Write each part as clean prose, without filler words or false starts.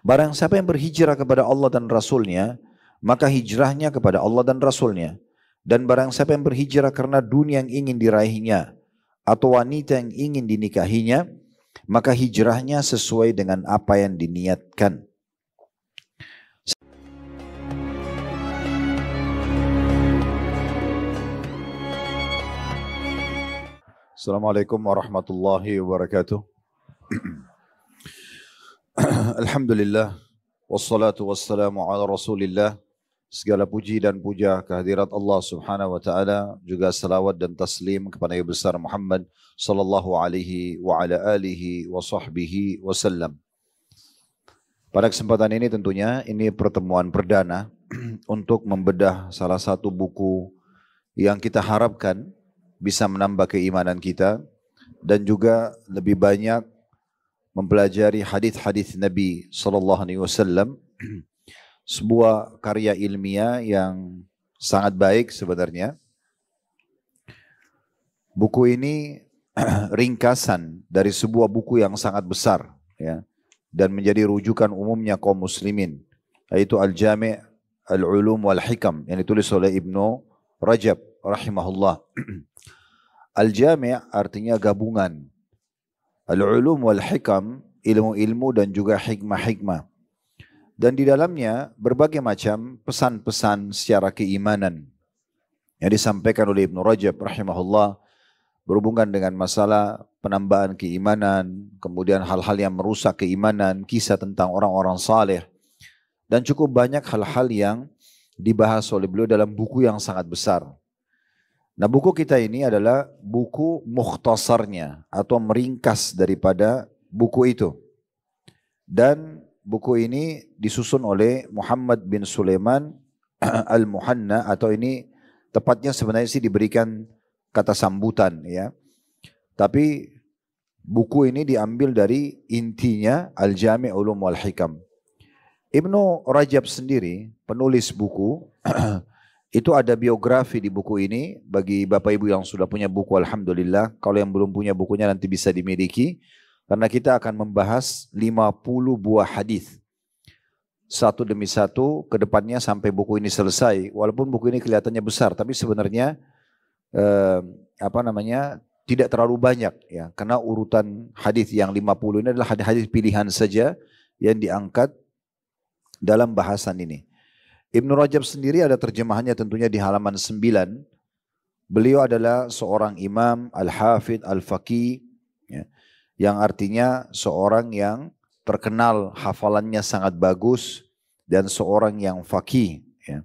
Barang siapa yang berhijrah kepada Allah dan Rasulnya, maka hijrahnya kepada Allah dan Rasulnya. Dan barang siapa yang berhijrah karena dunia yang ingin diraihnya, atau wanita yang ingin dinikahinya, maka hijrahnya sesuai dengan apa yang diniatkan. Assalamualaikum warahmatullahi wabarakatuh. Alhamdulillah, wassalatu wassalamu ala rasulillah. Segala puji dan puja kehadirat Allah subhanahu wa ta'ala, juga salawat dan taslim kepada Nabi besar Muhammad sallallahu alaihi wa ala alihi wa sahbihi wasallam. Pada kesempatan ini tentunya ini pertemuan perdana untuk membedah salah satu buku yang kita harapkan bisa menambah keimanan kita dan juga lebih banyak mempelajari hadis-hadis Nabi sallallahu alaihi wasallam. Sebuah karya ilmiah yang sangat baik sebenarnya. Buku ini ringkasan dari sebuah buku yang sangat besar, ya, dan menjadi rujukan umumnya kaum muslimin, yaitu Al-Jami' Al-Ulum wal-Hikam yang ditulis oleh Ibnu Rajab rahimahullah. Al-Jami' artinya gabungan, Al-Ulum wal-Hikam ilmu-ilmu dan juga hikmah-hikmah. Dan di dalamnya berbagai macam pesan-pesan secara keimanan yang disampaikan oleh Ibnu Rajab rahimahullah berhubungan dengan masalah penambahan keimanan, kemudian hal-hal yang merusak keimanan, kisah tentang orang-orang saleh, dan cukup banyak hal-hal yang dibahas oleh beliau dalam buku yang sangat besar. Nah, buku kita ini adalah buku mukhtasarnya atau meringkas daripada buku itu. Dan buku ini disusun oleh Muhammad bin Sulaiman Al-Muhanna, atau ini tepatnya sebenarnya sih diberikan kata sambutan, ya. Tapi buku ini diambil dari intinya Al-Jami' Ulum wal Hikam. Ibnu Rajab sendiri, penulis buku, itu ada biografi di buku ini. Bagi Bapak Ibu yang sudah punya buku, alhamdulillah. Kalau yang belum punya bukunya nanti bisa dimiliki. Karena kita akan membahas 50 buah hadis satu demi satu ke depannya sampai buku ini selesai. Walaupun buku ini kelihatannya besar, tapi sebenarnya tidak terlalu banyak, ya. Karena urutan hadis yang 50 ini adalah hadis-hadis pilihan saja yang diangkat dalam bahasan ini. Ibnu Rajab sendiri ada terjemahannya tentunya di halaman 9. Beliau adalah seorang imam al-hafidh al-faqih, ya, yang artinya seorang yang terkenal hafalannya sangat bagus dan seorang yang faqih, ya,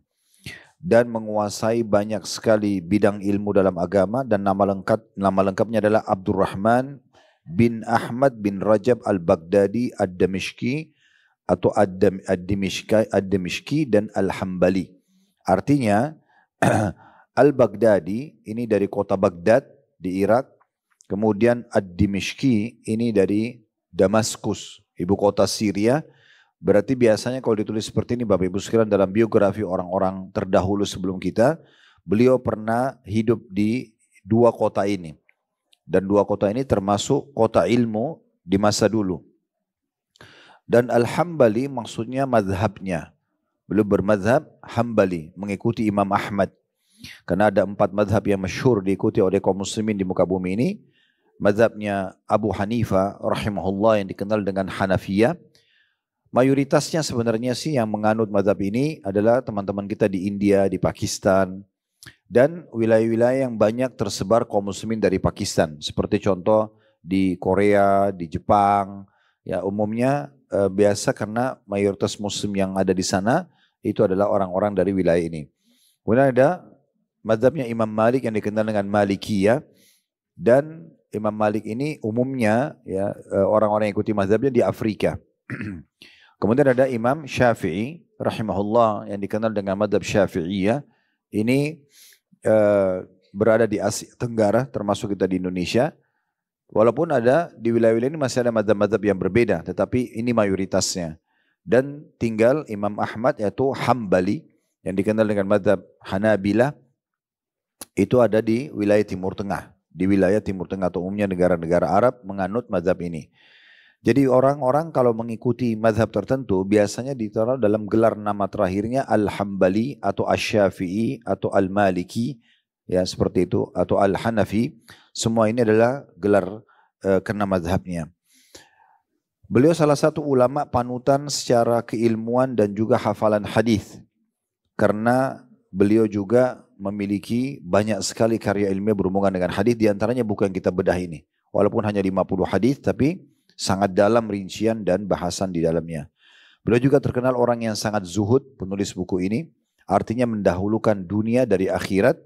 dan menguasai banyak sekali bidang ilmu dalam agama. Dan nama lengkapnya adalah Abdurrahman bin Ahmad bin Rajab al-Baghdadi ad-Damishki atau ad-Dimishki dan al-Hambali. Artinya al-Baghdadi ini dari kota Baghdad di Irak. Kemudian ad-Dimishki ini dari Damaskus, ibu kota Syria. Berarti biasanya kalau ditulis seperti ini Bapak Ibu sekalian dalam biografi orang-orang terdahulu sebelum kita, beliau pernah hidup di dua kota ini. Dan dua kota ini termasuk kota ilmu di masa dulu. Dan Al-Hambali maksudnya mazhabnya. Beliau bermazhab Hambali, mengikuti Imam Ahmad. Karena ada 4 mazhab yang masyhur diikuti oleh kaum muslimin di muka bumi ini. Mazhabnya Abu Hanifah rahimahullah yang dikenal dengan Hanafiyah. Mayoritasnya sebenarnya sih yang menganut mazhab ini adalah teman-teman kita di India, di Pakistan, dan wilayah-wilayah yang banyak tersebar kaum muslimin dari Pakistan. Seperti contoh di Korea, di Jepang, ya umumnya biasa karena mayoritas muslim yang ada di sana itu adalah orang-orang dari wilayah ini. Kemudian ada mazhabnya Imam Malik yang dikenal dengan Malikiyah, dan Imam Malik ini umumnya, ya, orang-orang yang ikuti mazhabnya di Afrika. Kemudian ada Imam Syafi'i rahimahullah yang dikenal dengan mazhab Syafi'iyah. Ini berada di Asia Tenggara, termasuk kita di Indonesia. Walaupun ada di wilayah-wilayah ini masih ada mazhab-mazhab yang berbeda, tetapi ini mayoritasnya. Dan tinggal Imam Ahmad yaitu Hambali yang dikenal dengan mazhab Hanabilah, itu ada di wilayah Timur Tengah. Di wilayah Timur Tengah atau umumnya negara-negara Arab menganut mazhab ini. Jadi orang-orang kalau mengikuti mazhab tertentu biasanya ditaruh dalam gelar nama terakhirnya Al-Hambali atau Asy-Syafi'i atau Al-Maliki, ya seperti itu, atau Al-Hanafi. Semua ini adalah gelar kena mazhabnya. Beliau salah satu ulama panutan secara keilmuan dan juga hafalan hadis. Karena beliau juga memiliki banyak sekali karya ilmiah berhubungan dengan hadis, di antaranya buku yang kita bedah ini. Walaupun hanya 50 hadis tapi sangat dalam rincian dan bahasan di dalamnya. Beliau juga terkenal orang yang sangat zuhud, penulis buku ini. Artinya mendahulukan dunia dari akhirat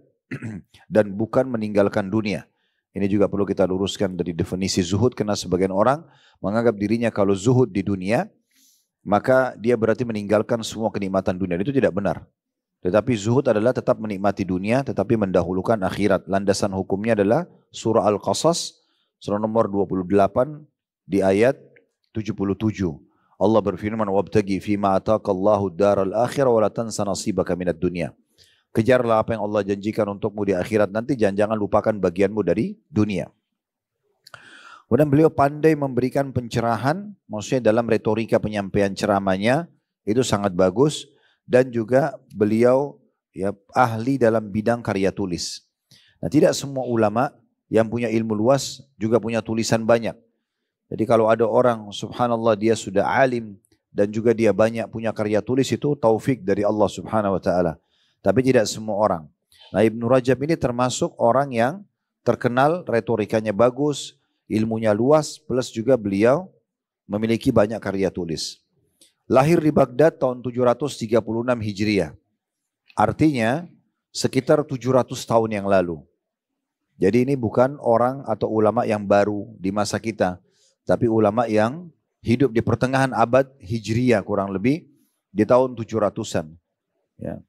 dan bukan meninggalkan dunia. Ini juga perlu kita luruskan dari definisi zuhud, karena sebagian orang menganggap dirinya kalau zuhud di dunia, maka dia berarti meninggalkan semua kenikmatan dunia. Itu tidak benar. Tetapi zuhud adalah tetap menikmati dunia, tetapi mendahulukan akhirat. Landasan hukumnya adalah surah Al-Qasas, surah nomor 28, di ayat 77. Allah berfirman, "Wabtagi fima ataqallahu daral akhirah wa la tansa nasibaka minad dunya." Kejarlah apa yang Allah janjikan untukmu di akhirat nanti, jangan lupakan bagianmu dari dunia. Kemudian beliau pandai memberikan pencerahan, maksudnya dalam retorika penyampaian ceramahnya itu sangat bagus, dan juga beliau ya ahli dalam bidang karya tulis. Nah, tidak semua ulama yang punya ilmu luas juga punya tulisan banyak. Jadi kalau ada orang subhanallah dia sudah alim dan juga dia banyak punya karya tulis, itu taufik dari Allah subhanahu wa ta'ala. Tapi tidak semua orang. Nah, Ibnu Rajab ini termasuk orang yang terkenal retorikanya bagus, ilmunya luas, plus juga beliau memiliki banyak karya tulis. Lahir di Baghdad tahun 736 Hijriah. Artinya sekitar 700 tahun yang lalu. Jadi ini bukan orang atau ulama yang baru di masa kita, tapi ulama yang hidup di pertengahan abad Hijriah kurang lebih di tahun 700-an. Ya.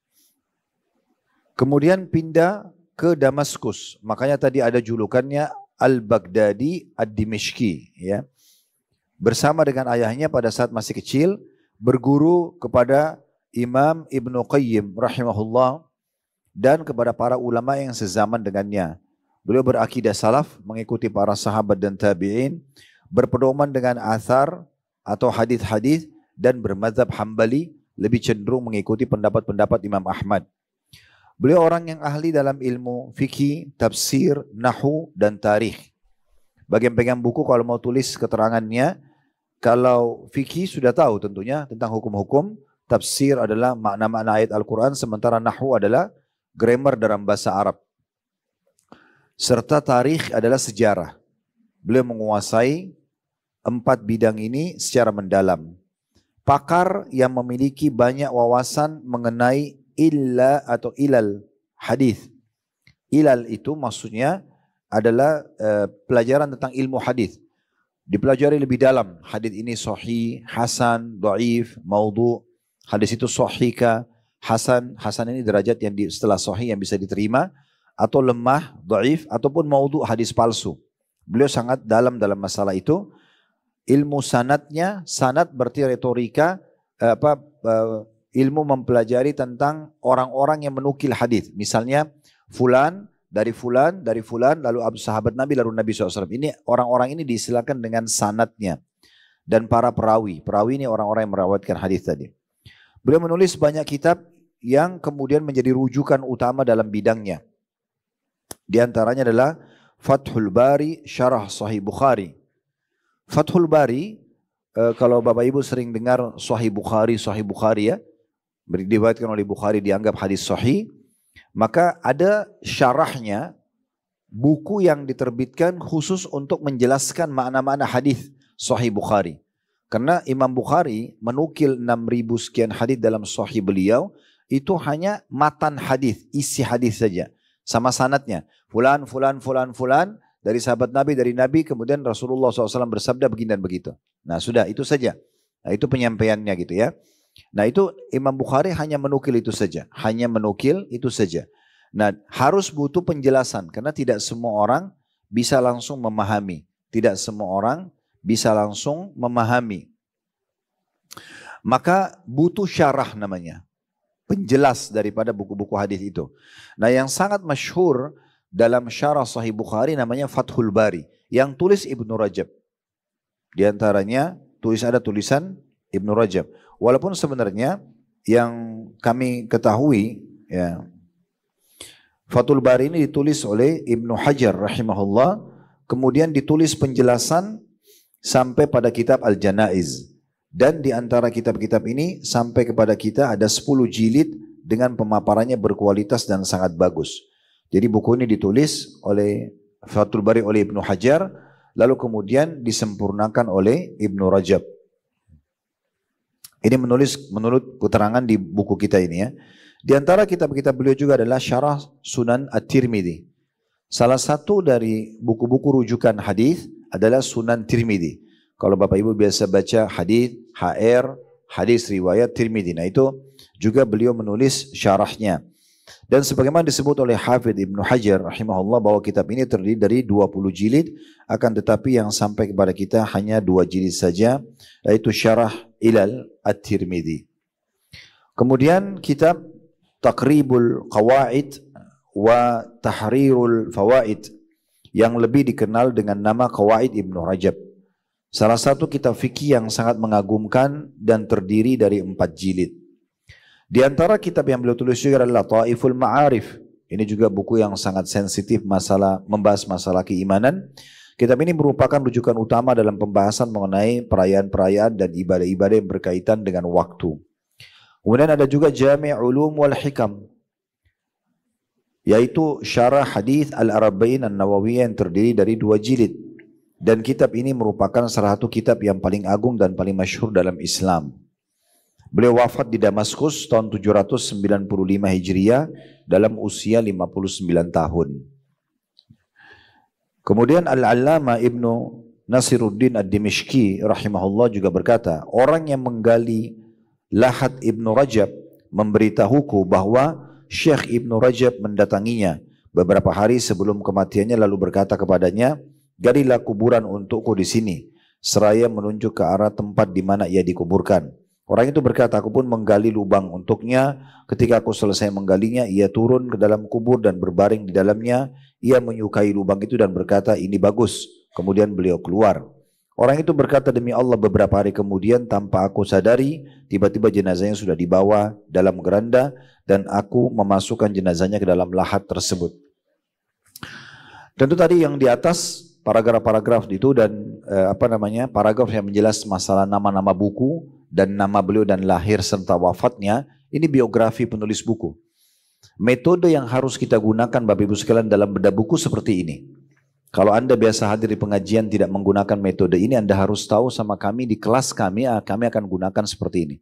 Kemudian pindah ke Damaskus. Makanya tadi ada julukannya Al-Baghdadi Ad-Dimishki. Ya. Bersama dengan ayahnya pada saat masih kecil, berguru kepada Imam Ibnu Qayyim rahimahullah dan kepada para ulama yang sezaman dengannya. Beliau berakidah salaf, mengikuti para sahabat dan tabi'in, berpedoman dengan athar atau hadis-hadis, dan bermazhab Hambali, lebih cenderung mengikuti pendapat-pendapat Imam Ahmad. Beliau orang yang ahli dalam ilmu fikih, tafsir, nahu, dan tarikh. Bagi yang pegang buku kalau mau tulis keterangannya, kalau fikih sudah tahu tentunya tentang hukum-hukum, tafsir adalah makna-makna ayat Al-Quran, sementara nahu adalah grammar dalam bahasa Arab. Serta tarikh adalah sejarah. Beliau menguasai 4 bidang ini secara mendalam. Pakar yang memiliki banyak wawasan mengenai illa atau ilal hadis. Ilal itu maksudnya adalah pelajaran tentang ilmu hadis. Dipelajari lebih dalam. Hadis ini sahih, hasan, dhaif, maudhu. Hadis itu sahihkah, hasan. Hasan ini derajat yang setelah sahih yang bisa diterima, atau lemah, dhaif, ataupun maudhu, hadis palsu. Beliau sangat dalam masalah itu. Ilmu sanadnya, sanad berarti retorika, ilmu mempelajari tentang orang-orang yang menukil hadis. Misalnya fulan, dari fulan, lalu sahabat Nabi, lalu Nabi SAW. Ini orang-orang ini diistilahkan dengan sanadnya. Dan para perawi. Perawi ini orang-orang yang merawatkan hadis tadi. Beliau menulis banyak kitab yang kemudian menjadi rujukan utama dalam bidangnya. Di antaranya adalah Fathul Bari, Syarah Sahih Bukhari. Fathul Bari, kalau Bapak Ibu sering dengar Sahih Bukhari ya, diriwayatkan oleh Bukhari dianggap hadis sahih, maka ada syarahnya, buku yang diterbitkan khusus untuk menjelaskan makna-makna hadis Sahih Bukhari. Karena Imam Bukhari menukil 6.000 sekian hadis dalam Sahih beliau, itu hanya matan hadis, isi hadis saja, sama sanadnya. Fulan, dari sahabat Nabi, dari Nabi, kemudian Rasulullah SAW bersabda begini dan begitu. Nah sudah, itu saja. Nah itu penyampaiannya gitu ya. Nah itu Imam Bukhari hanya menukil itu saja. Nah harus butuh penjelasan, karena tidak semua orang bisa langsung memahami. Maka butuh syarah namanya. Penjelas daripada buku-buku hadis itu. Nah yang sangat masyhur dalam syarah Sahih Bukhari namanya Fathul Bari. Yang tulis Ibnu Rajab. Di antaranya ada tulisan Ibnu Rajab. Walaupun sebenarnya yang kami ketahui, ya, Fathul Bari ini ditulis oleh Ibnu Hajar rahimahullah, kemudian ditulis penjelasan sampai pada kitab Al-Janaiz. Dan di antara kitab-kitab ini sampai kepada kita ada 10 jilid dengan pemaparannya berkualitas dan sangat bagus. Jadi buku ini ditulis oleh Fathul Bari oleh Ibnu Hajar, lalu kemudian disempurnakan oleh Ibnu Rajab. Ini menurut keterangan di buku kita ini ya. Di antara kitab-kitab beliau juga adalah Syarah Sunan At-Tirmidzi. Salah satu dari buku-buku rujukan hadis adalah Sunan Tirmidzi. Kalau Bapak Ibu biasa baca hadis HR, hadis riwayat Tirmidzi. Nah itu juga beliau menulis syarahnya. Dan sebagaimana disebut oleh Hafidh Ibnu Hajar rahimahullah bahwa kitab ini terdiri dari 20 jilid, akan tetapi yang sampai kepada kita hanya 2 jilid saja, yaitu Syarah Ilal At-Tirmidzi. Kemudian kitab Taqribul Qawaid wa Tahrirul Fawaid yang lebih dikenal dengan nama Qawaid Ibnu Rajab. Salah satu kitab fikih yang sangat mengagumkan dan terdiri dari 4 jilid. Di antara kitab yang beliau tulis juga adalah Taiful Ma'arif. Ini juga buku yang sangat sensitif membahas masalah keimanan. Kitab ini merupakan rujukan utama dalam pembahasan mengenai perayaan-perayaan dan ibadah-ibadah yang berkaitan dengan waktu. Kemudian ada juga Jami' Ulum wal Hikam, yaitu syarah hadis Al-Arba'in An-Nawawiyah yang terdiri dari 2 jilid. Dan kitab ini merupakan salah satu kitab yang paling agung dan paling masyhur dalam Islam. Beliau wafat di Damaskus tahun 795 Hijriah dalam usia 59 tahun. Kemudian Al-Allama Ibnu Nasiruddin Ad-Dimishki rahimahullah juga berkata, orang yang menggali lahat Ibnu Rajab memberitahuku bahwa Syekh Ibnu Rajab mendatanginya beberapa hari sebelum kematiannya lalu berkata kepadanya, galilah kuburan untukku di sini, seraya menunjuk ke arah tempat di mana ia dikuburkan. Orang itu berkata, aku pun menggali lubang untuknya. Ketika aku selesai menggalinya, ia turun ke dalam kubur dan berbaring di dalamnya. Ia menyukai lubang itu dan berkata, ini bagus. Kemudian beliau keluar. Orang itu berkata, demi Allah beberapa hari kemudian tanpa aku sadari, tiba-tiba jenazahnya sudah dibawa dalam keranda dan aku memasukkan jenazahnya ke dalam lahat tersebut. Tentu tadi yang di atas paragraf-paragraf itu dan paragraf yang menjelaskan masalah nama-nama buku dan nama beliau dan lahir serta wafatnya, ini biografi penulis buku. Metode yang harus kita gunakan Bapak Ibu sekalian dalam bedah buku seperti ini. Kalau Anda biasa hadir di pengajian tidak menggunakan metode ini, Anda harus tahu sama kami di kelas kami akan gunakan seperti ini.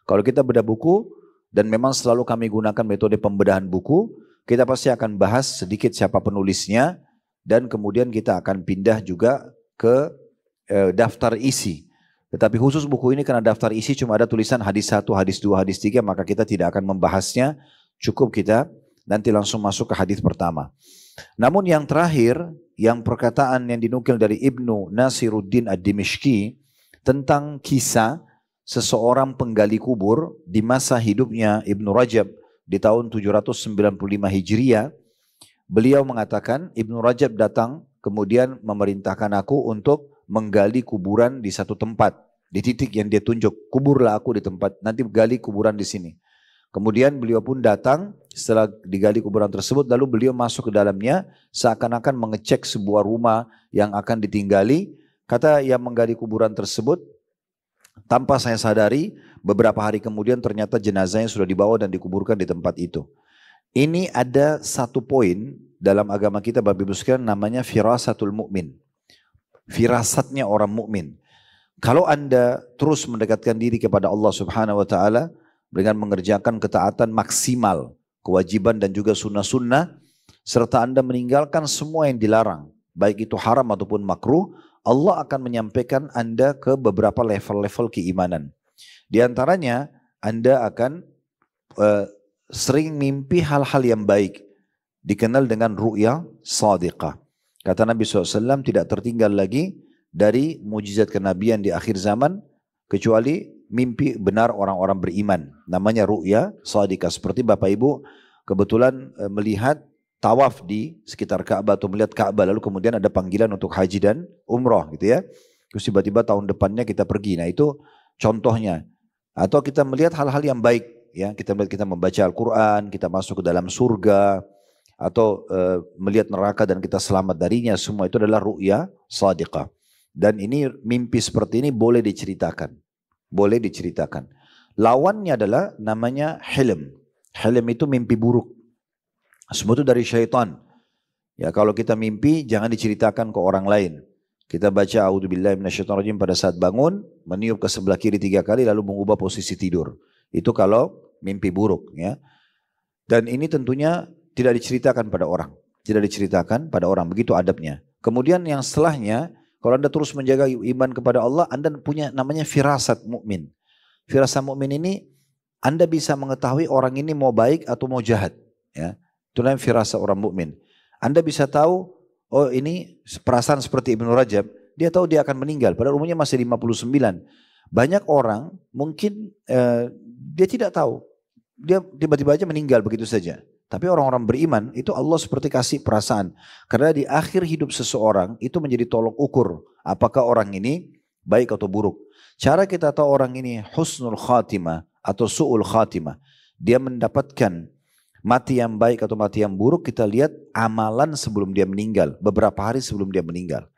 Kalau kita bedah buku dan memang selalu kami gunakan metode pembedahan buku, kita pasti akan bahas sedikit siapa penulisnya dan kemudian kita akan pindah juga ke daftar isi. Tetapi khusus buku ini karena daftar isi cuma ada tulisan hadis 1, hadis 2, hadis 3, maka kita tidak akan membahasnya. Cukup kita nanti langsung masuk ke hadis pertama. Namun yang terakhir, yang perkataan yang dinukil dari Ibnu Nasiruddin Ad-Dimishki tentang kisah seseorang penggali kubur di masa hidupnya Ibnu Rajab di tahun 795 Hijriah. Beliau mengatakan, Ibnu Rajab datang kemudian memerintahkan aku untuk menggali kuburan di satu tempat, di titik yang dia tunjuk. Kuburlah aku di tempat, nanti gali kuburan di sini. Kemudian beliau pun datang setelah digali kuburan tersebut, lalu beliau masuk ke dalamnya seakan-akan mengecek sebuah rumah yang akan ditinggali. Kata yang menggali kuburan tersebut, tanpa saya sadari beberapa hari kemudian ternyata jenazahnya sudah dibawa dan dikuburkan di tempat itu. Ini ada satu poin dalam agama kita Bapak Ibu sekalian namanya firasatul mu'min. Firasatnya orang mukmin. Kalau Anda terus mendekatkan diri kepada Allah Subhanahu wa taala dengan mengerjakan ketaatan maksimal, kewajiban dan juga sunnah-sunnah, serta Anda meninggalkan semua yang dilarang, baik itu haram ataupun makruh, Allah akan menyampaikan Anda ke beberapa level-level keimanan. Di antaranya Anda akan sering mimpi hal-hal yang baik, dikenal dengan ru'ya shadiqah. Kata Nabi SAW, tidak tertinggal lagi dari mujizat kenabian di akhir zaman kecuali mimpi benar orang-orang beriman. Namanya ru'ya shadiqah. Seperti Bapak Ibu kebetulan melihat tawaf di sekitar Ka'bah atau melihat Ka'bah lalu kemudian ada panggilan untuk haji dan umrah gitu ya. terus tiba-tiba tahun depannya kita pergi. Nah itu contohnya. Atau kita melihat hal-hal yang baik, ya kita melihat kita membaca Al-Quran, kita masuk ke dalam surga, atau melihat neraka dan kita selamat darinya, semua itu adalah ru'ya shadiqah. Dan ini mimpi seperti ini boleh diceritakan. Boleh diceritakan. Lawannya adalah namanya hilm. Hilm itu mimpi buruk. Semua itu dari syaitan. Ya kalau kita mimpi jangan diceritakan ke orang lain. Kita baca a'udzubillahi minasyaitonirrajim pada saat bangun, meniup ke sebelah kiri 3 kali lalu mengubah posisi tidur. Itu kalau mimpi buruk, ya. Dan ini tentunya tidak diceritakan pada orang. Tidak diceritakan pada orang, begitu adabnya. Kemudian yang setelahnya, kalau Anda terus menjaga iman kepada Allah, Anda punya namanya firasat mukmin. Firasat mukmin ini Anda bisa mengetahui orang ini mau baik atau mau jahat, ya. Itu namanya firasat orang mukmin. Anda bisa tahu, oh ini perasaan seperti Ibnu Rajab, dia tahu dia akan meninggal, padahal umurnya masih 59. Banyak orang mungkin dia tidak tahu, dia tiba-tiba aja meninggal begitu saja. Tapi orang-orang beriman itu Allah seperti kasih perasaan. Karena di akhir hidup seseorang itu menjadi tolok ukur apakah orang ini baik atau buruk. Cara kita tahu orang ini husnul khatimah atau su'ul khatimah, dia mendapatkan mati yang baik atau mati yang buruk, kita lihat amalan sebelum dia meninggal, beberapa hari sebelum dia meninggal.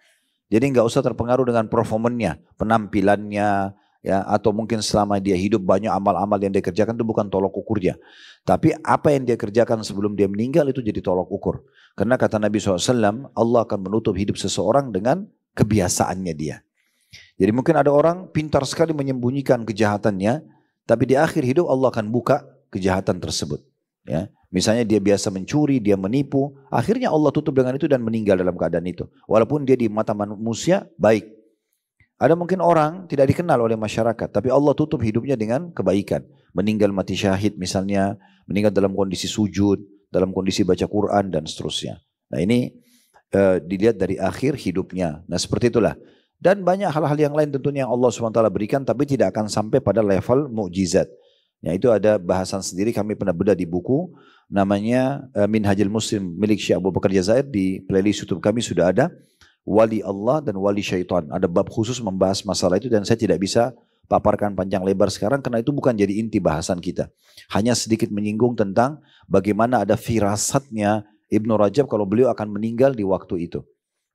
Jadi nggak usah terpengaruh dengan performannya, penampilannya, ya, atau mungkin selama dia hidup banyak amal-amal yang dia kerjakan, itu bukan tolok ukurnya. Tapi apa yang dia kerjakan sebelum dia meninggal itu jadi tolok ukur. Karena kata Nabi SAW, Allah akan menutup hidup seseorang dengan kebiasaannya dia. Jadi mungkin ada orang pintar sekali menyembunyikan kejahatannya, tapi di akhir hidup Allah akan buka kejahatan tersebut. Ya, misalnya dia biasa mencuri, dia menipu, akhirnya Allah tutup dengan itu dan meninggal dalam keadaan itu. Walaupun dia di mata manusia baik. Ada mungkin orang tidak dikenal oleh masyarakat, tapi Allah tutup hidupnya dengan kebaikan. Meninggal mati syahid misalnya, meninggal dalam kondisi sujud, dalam kondisi baca Quran dan seterusnya. Nah ini dilihat dari akhir hidupnya. Nah seperti itulah. Dan banyak hal-hal yang lain tentunya yang Allah SWT berikan, tapi tidak akan sampai pada level mukjizat. Ya itu ada bahasan sendiri, kami pernah bedah di buku namanya Minhajul Muslim milik Syekh Abu Bakar Jazair, di playlist YouTube kami sudah ada wali Allah dan wali syaitan. Ada bab khusus membahas masalah itu dan saya tidak bisa paparkan panjang lebar sekarang karena itu bukan jadi inti bahasan kita. Hanya sedikit menyinggung tentang bagaimana ada firasatnya Ibnu Rajab kalau beliau akan meninggal di waktu itu.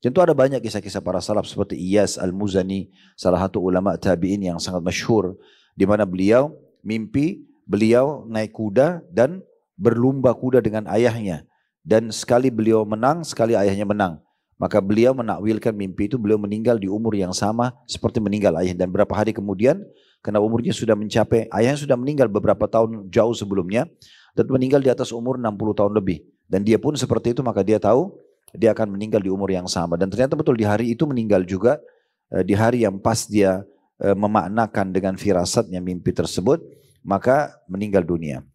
Tentu ada banyak kisah-kisah para salaf seperti Iyas Al-Muzani, salah satu ulama tabi'in yang sangat masyhur, di mana beliau mimpi beliau naik kuda dan berlumba kuda dengan ayahnya. Dan sekali beliau menang, sekali ayahnya menang. Maka beliau menakwilkan mimpi itu beliau meninggal di umur yang sama seperti meninggal ayah. Dan beberapa hari kemudian, karena umurnya sudah mencapai, ayahnya sudah meninggal beberapa tahun jauh sebelumnya, dan meninggal di atas umur 60 tahun lebih. Dan dia pun seperti itu, maka dia tahu dia akan meninggal di umur yang sama. Dan ternyata betul di hari itu meninggal juga, di hari yang pas dia memaknakan dengan firasatnya mimpi tersebut, maka meninggal dunia.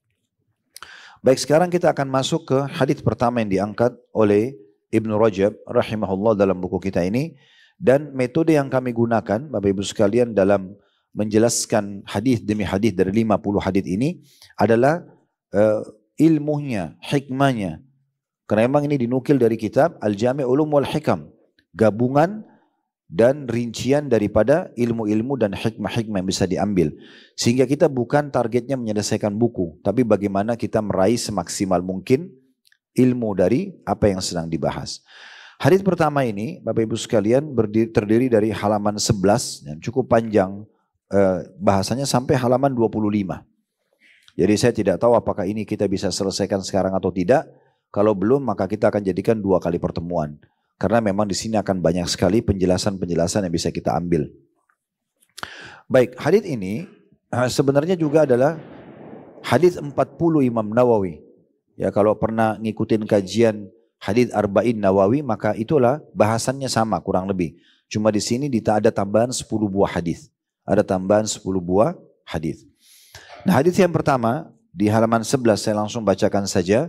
Baik, sekarang kita akan masuk ke hadis pertama yang diangkat oleh Ibnu Rajab rahimahullah dalam buku kita ini, dan metode yang kami gunakan Bapak Ibu sekalian dalam menjelaskan hadis demi hadis dari 50 hadis ini adalah ilmunya, hikmahnya. Karena memang ini dinukil dari kitab Al-Jami' Ulum wal Hikam, gabungan dan rincian daripada ilmu-ilmu dan hikmah-hikmah yang bisa diambil. Sehingga kita bukan targetnya menyelesaikan buku, tapi bagaimana kita meraih semaksimal mungkin ilmu dari apa yang sedang dibahas. Hadis pertama ini, Bapak Ibu sekalian, terdiri dari halaman 11, yang cukup panjang bahasanya sampai halaman 25. Jadi saya tidak tahu apakah ini kita bisa selesaikan sekarang atau tidak. Kalau belum, maka kita akan jadikan 2 kali pertemuan. Karena memang di sini akan banyak sekali penjelasan-penjelasan yang bisa kita ambil. Baik, hadis ini sebenarnya juga adalah hadis 40 Imam Nawawi. Ya, kalau pernah ngikutin kajian hadis Arba'in Nawawi, maka itulah bahasannya sama kurang lebih. Cuma di sini ada tambahan 10 buah hadis. Ada tambahan 10 buah hadis. Nah, hadis yang pertama di halaman 11 saya langsung bacakan saja.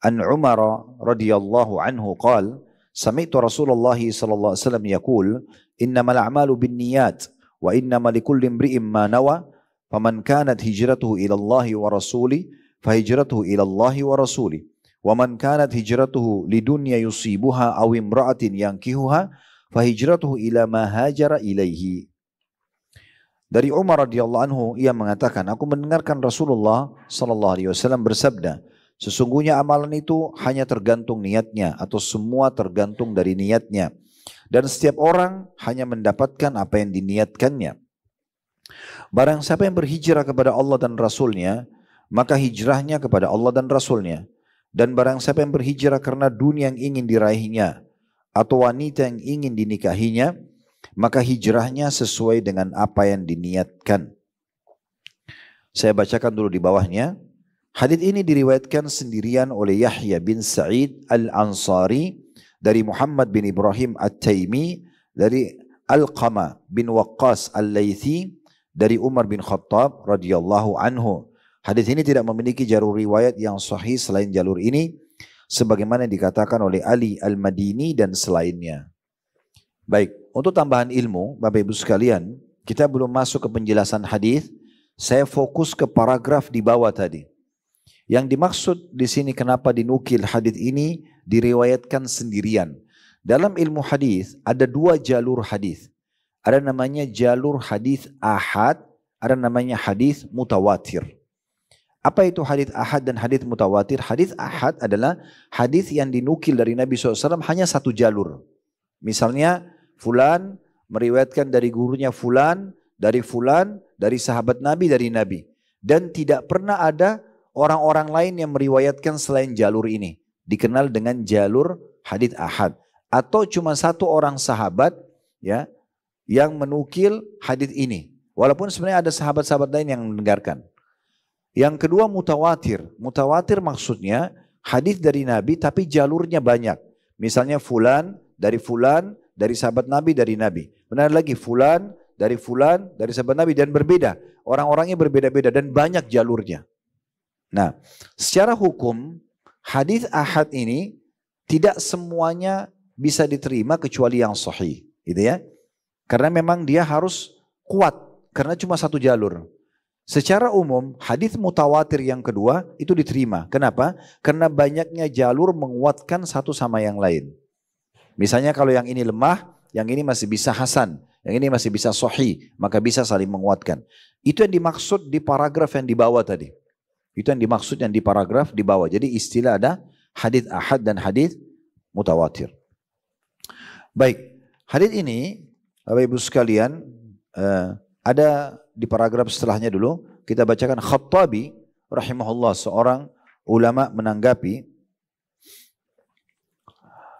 An Umar radhiyallahu anhu qala Sami'tu Rasulullah sallallahu alaihi wasallam yaqul innamal a'malu binniyat wa innamal likulli imri'in ma nawa faman kanat hijratuhu ila Allah wa rasuli fahijratuhu ila Allah wa rasuli wa man kanat hijratuhu lidunya yusibuha aw imra'atin yankihuha fahijratuhu ila ma hajara ilaihi. Dari Umar radhiyallahu anhu ia mengatakan, aku mendengarkan Rasulullah sallallahu alaihi wasallam bersabda, sesungguhnya amalan itu hanya tergantung niatnya atau semua tergantung dari niatnya, dan setiap orang hanya mendapatkan apa yang diniatkannya. Barang siapa yang berhijrah kepada Allah dan Rasulnya, maka hijrahnya kepada Allah dan Rasulnya. Dan barang siapa yang berhijrah karena dunia yang ingin diraihnya atau wanita yang ingin dinikahinya, maka hijrahnya sesuai dengan apa yang diniatkan. Saya bacakan dulu di bawahnya. Hadits ini diriwayatkan sendirian oleh Yahya bin Sa'id Al-Ansari dari Muhammad bin Ibrahim At-Taimi dari Alqamah bin Waqqas Al-Laythi dari Umar bin Khattab radhiyallahu anhu. Hadis ini tidak memiliki jalur riwayat yang sahih selain jalur ini, sebagaimana dikatakan oleh Ali Al-Madini dan selainnya. Baik, untuk tambahan ilmu, Bapak Ibu sekalian, kita belum masuk ke penjelasan hadis. Saya fokus ke paragraf di bawah tadi. Yang dimaksud di sini kenapa dinukil hadis ini diriwayatkan sendirian. Dalam ilmu hadis ada dua jalur hadis. Ada namanya jalur hadis ahad, ada namanya hadis mutawatir. Apa itu hadis ahad dan hadis mutawatir? Hadis ahad adalah hadis yang dinukil dari Nabi SAW hanya satu jalur. Misalnya fulan meriwayatkan dari gurunya fulan, dari sahabat Nabi, dari Nabi. Dan tidak pernah ada orang-orang lain yang meriwayatkan selain jalur ini. Dikenal dengan jalur hadis ahad. Atau cuma satu orang sahabat ya yang menukil hadis ini. Walaupun sebenarnya ada sahabat-sahabat lain yang mendengarkan. Yang kedua mutawatir. Mutawatir maksudnya hadis dari Nabi tapi jalurnya banyak. Misalnya fulan, dari sahabat Nabi, dari Nabi. Benar lagi fulan, dari sahabat Nabi dan berbeda. Orang-orangnya berbeda-beda dan banyak jalurnya. Nah, secara hukum hadis ahad ini tidak semuanya bisa diterima kecuali yang sahih, gitu ya. Karena memang dia harus kuat karena cuma satu jalur. Secara umum hadis mutawatir yang kedua itu diterima. Kenapa? Karena banyaknya jalur menguatkan satu sama yang lain. Misalnya kalau yang ini lemah, yang ini masih bisa hasan, yang ini masih bisa sahih, maka bisa saling menguatkan. Itu yang dimaksud di paragraf yang di bawah tadi. Itu yang dimaksud yang di paragraf di bawah. Jadi istilah ada hadis ahad dan hadis mutawatir. Baik, hadis ini Bapak Ibu sekalian ada di paragraf setelahnya dulu. Kita bacakan. Khattabi rahimahullah, seorang ulama menanggapi,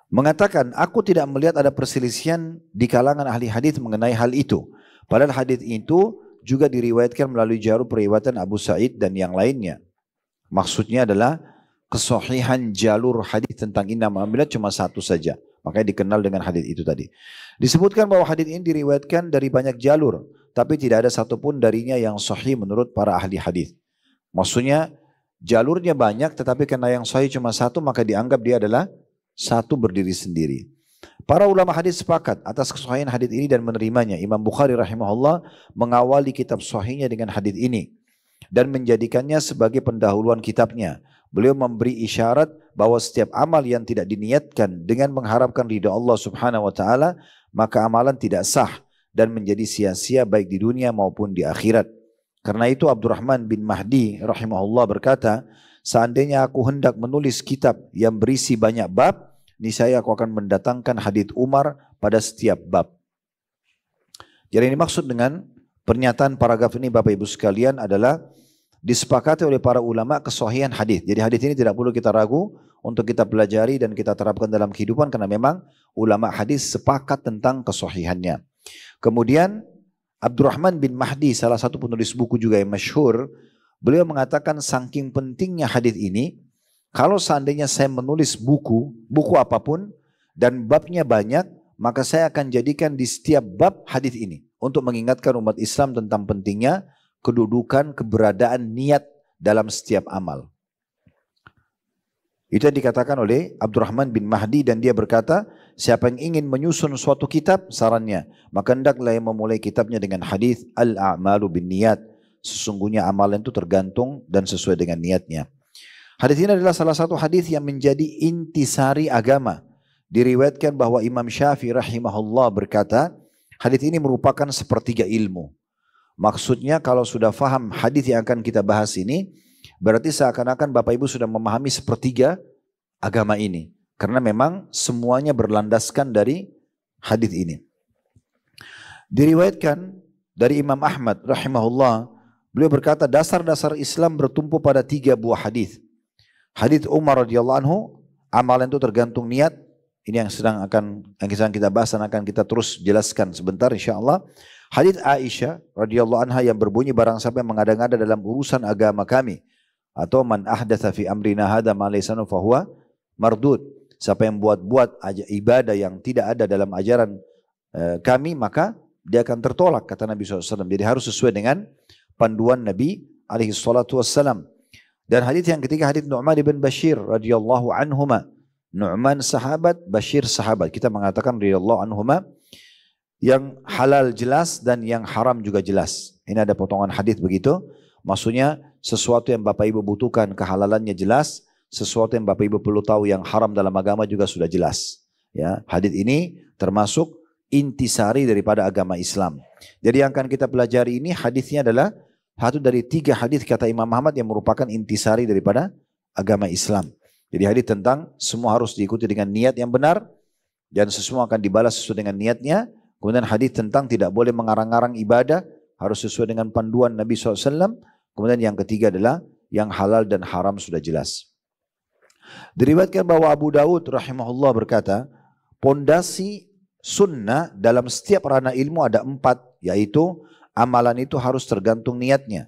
mengatakan, aku tidak melihat ada perselisihan di kalangan ahli hadis mengenai hal itu. Padahal hadis itu juga diriwayatkan melalui jalur periwayatan Abu Sa'id dan yang lainnya. Maksudnya adalah kesahihan jalur hadis tentang inna ma'amilat cuma satu saja. Makanya dikenal dengan hadis itu tadi. Disebutkan bahwa hadis ini diriwayatkan dari banyak jalur, tapi tidak ada satupun darinya yang sahih menurut para ahli hadis. Maksudnya jalurnya banyak, tetapi karena yang sahih cuma satu, maka dianggap dia adalah satu berdiri sendiri. Para ulama hadis sepakat atas kesahihan hadis ini dan menerimanya. Imam Bukhari rahimahullah mengawali kitab sahihnya dengan hadis ini dan menjadikannya sebagai pendahuluan kitabnya. Beliau memberi isyarat bahwa setiap amal yang tidak diniatkan dengan mengharapkan ridha Allah Subhanahu wa taala, maka amalan tidak sah dan menjadi sia-sia baik di dunia maupun di akhirat. Karena itu Abdurrahman bin Mahdi rahimahullah berkata, seandainya aku hendak menulis kitab yang berisi banyak bab, niscaya aku akan mendatangkan hadits Umar pada setiap bab. Jadi ini maksud dengan pernyataan paragraf ini Bapak Ibu sekalian adalah disepakati oleh para ulama kesahihan hadis. Jadi hadis ini tidak perlu kita ragu untuk kita pelajari dan kita terapkan dalam kehidupan karena memang ulama hadis sepakat tentang kesahihannya. Kemudian Abdurrahman bin Mahdi, salah satu penulis buku juga yang masyhur, beliau mengatakan saking pentingnya hadis ini, kalau seandainya saya menulis buku apapun dan babnya banyak, maka saya akan jadikan di setiap bab hadis ini untuk mengingatkan umat Islam tentang pentingnya kedudukan, keberadaan niat dalam setiap amal. Itu yang dikatakan oleh Abdurrahman bin Mahdi dan dia berkata, siapa yang ingin menyusun suatu kitab, sarannya, maka hendaklah yang memulai kitabnya dengan hadis al-a'malu bin niyat. Sesungguhnya amalan itu tergantung dan sesuai dengan niatnya. Hadis ini adalah salah satu hadis yang menjadi intisari agama diriwayatkan bahwa Imam Syafi'i rahimahullah berkata, hadis ini merupakan sepertiga ilmu. Maksudnya kalau sudah faham hadis yang akan kita bahas ini, berarti seakan-akan Bapak Ibu sudah memahami sepertiga agama ini. Karena memang semuanya berlandaskan dari hadis ini. Diriwayatkan dari Imam Ahmad rahimahullah, beliau berkata dasar-dasar Islam bertumpu pada 3 buah hadis. Hadis Umar radhiyallahu anhu, amalan itu tergantung niat. Ini yang sedang kita bahas dan akan kita terus jelaskan sebentar insyaallah. Hadis Aisyah radhiyallahu anha yang berbunyi, barang siapa yang mengada-ngada dalam urusan agama kami, atau man ahdatsa fi amrina hadza ma laysa fa huwa mardud. Siapa yang buat-buat ibadah yang tidak ada dalam ajaran kami, maka dia akan tertolak, kata Nabi SAW. Jadi harus sesuai dengan panduan Nabi SAW. Dan hadis yang ketiga, hadis Nu'man bin Bashir radhiyallahu anhuma. Nu'man sahabat, Bashir sahabat. Kita mengatakan radhiyallahu anhuma, yang halal jelas dan yang haram juga jelas. Ini ada potongan hadis begitu. Maksudnya sesuatu yang Bapak Ibu butuhkan kehalalannya jelas, sesuatu yang Bapak Ibu perlu tahu yang haram dalam agama juga sudah jelas. Ya, hadis ini termasuk intisari daripada agama Islam. Jadi yang akan kita pelajari ini hadisnya adalah satu dari 3 hadis kata Imam Ahmad yang merupakan intisari daripada agama Islam. Jadi hadis tentang semua harus diikuti dengan niat yang benar dan semua akan dibalas sesuai dengan niatnya. Kemudian hadis tentang tidak boleh mengarang-arang ibadah, harus sesuai dengan panduan Nabi SAW. Kemudian yang ketiga adalah yang halal dan haram sudah jelas. Diriwayatkan bahwa Abu Daud rahimahullah berkata, pondasi sunnah dalam setiap ranah ilmu ada 4, yaitu amalan itu harus tergantung niatnya.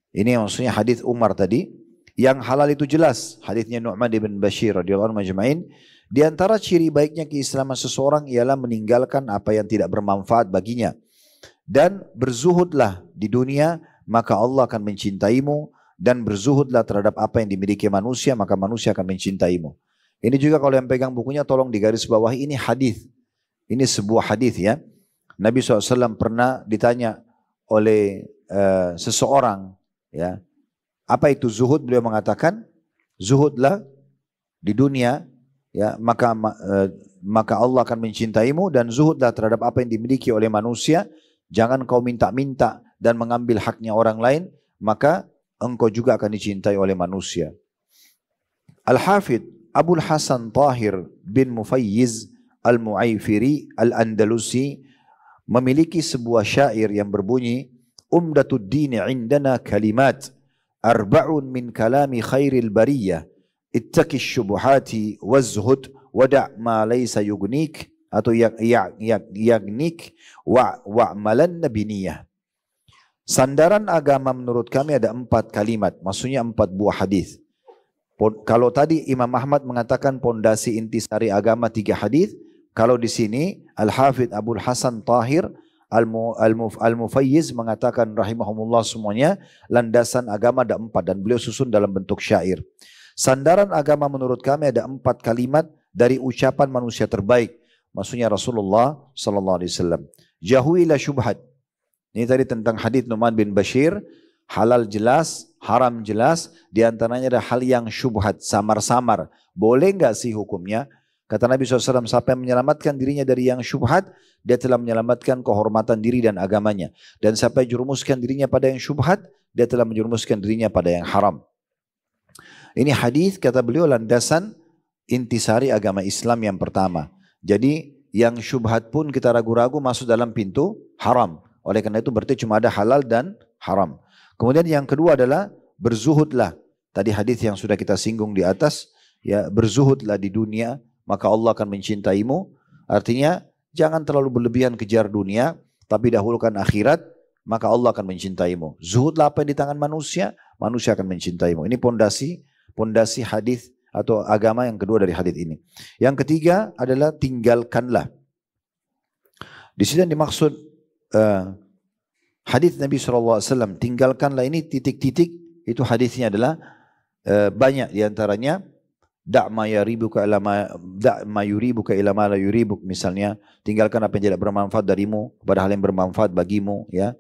Ini maksudnya hadis Umar tadi. Yang halal itu jelas, hadisnya Nu'man bin Bashir radhiyallahu anhu majma'in. Di antara ciri baiknya keislaman seseorang ialah meninggalkan apa yang tidak bermanfaat baginya. Dan berzuhudlah di dunia, maka Allah akan mencintaimu. Dan berzuhudlah terhadap apa yang dimiliki manusia, maka manusia akan mencintaimu. Ini juga kalau yang pegang bukunya tolong digaris bawahi, ini hadis. Ini sebuah hadis ya. Nabi SAW pernah ditanya oleh seseorang, ya, apa itu zuhud? Beliau mengatakan, zuhudlah di dunia, ya, maka Allah akan mencintaimu, dan zuhudlah terhadap apa yang dimiliki oleh manusia. Jangan kau minta-minta dan mengambil haknya orang lain, maka engkau juga akan dicintai oleh manusia. Al-Hafidh Abul Hasan Tahir bin Mufayyiz Al-Mu'aifiri Al-Andalusi memiliki sebuah syair yang berbunyi, Umdatud dini indana kalimat, arba'un min kalami khairil bariyah, ittaqi syubuhati wazhud wada' ma laysa yugnik, atau yagnik wa'malan nabiniyah. Sandaran agama menurut kami ada 4 kalimat, maksudnya 4 buah hadis. Kalau tadi Imam Ahmad mengatakan pondasi intisari agama 3 hadis, kalau di sini Al-Hafidh Abul Hasan Tahir Al-Mufayyiz mengatakan rahimahumullah semuanya landasan agama ada 4 dan beliau susun dalam bentuk syair. Sandaran agama menurut kami ada 4 kalimat dari ucapan manusia terbaik, maksudnya Rasulullah sallallahu alaihi wasallam. Jauhilah syubhat. Ini tadi tentang hadis Nu'man bin Bashir, halal jelas, haram jelas, di antaranya ada hal yang syubhat, samar-samar. Boleh enggak sih hukumnya? Kata Nabi SAW, siapa yang menyelamatkan dirinya dari yang syubhat, dia telah menyelamatkan kehormatan diri dan agamanya. Dan siapa yang jurumuskan dirinya pada yang syubhat, dia telah menjurumuskan dirinya pada yang haram. Ini hadis kata beliau landasan intisari agama Islam yang pertama. Jadi yang syubhat pun kita ragu-ragu masuk dalam pintu haram. Oleh karena itu berarti cuma ada halal dan haram. Kemudian yang kedua adalah berzuhudlah. Tadi hadis yang sudah kita singgung di atas, ya, berzuhudlah di dunia, maka Allah akan mencintaimu. Artinya jangan terlalu berlebihan kejar dunia, tapi dahulukan akhirat, maka Allah akan mencintaimu. Zuhudlah apa yang di tangan manusia, manusia akan mencintaimu. Ini pondasi hadis atau agama yang kedua dari hadis ini. Yang ketiga adalah tinggalkanlah. Di sini yang dimaksud hadis Nabi SAW, tinggalkanlah ini titik-titik, itu hadisnya adalah banyak diantaranya. Da' ma yuribuka ila ma la yuribuk, misalnya tinggalkan apa yang tidak bermanfaat darimu kepada hal yang bermanfaat bagimu, ya.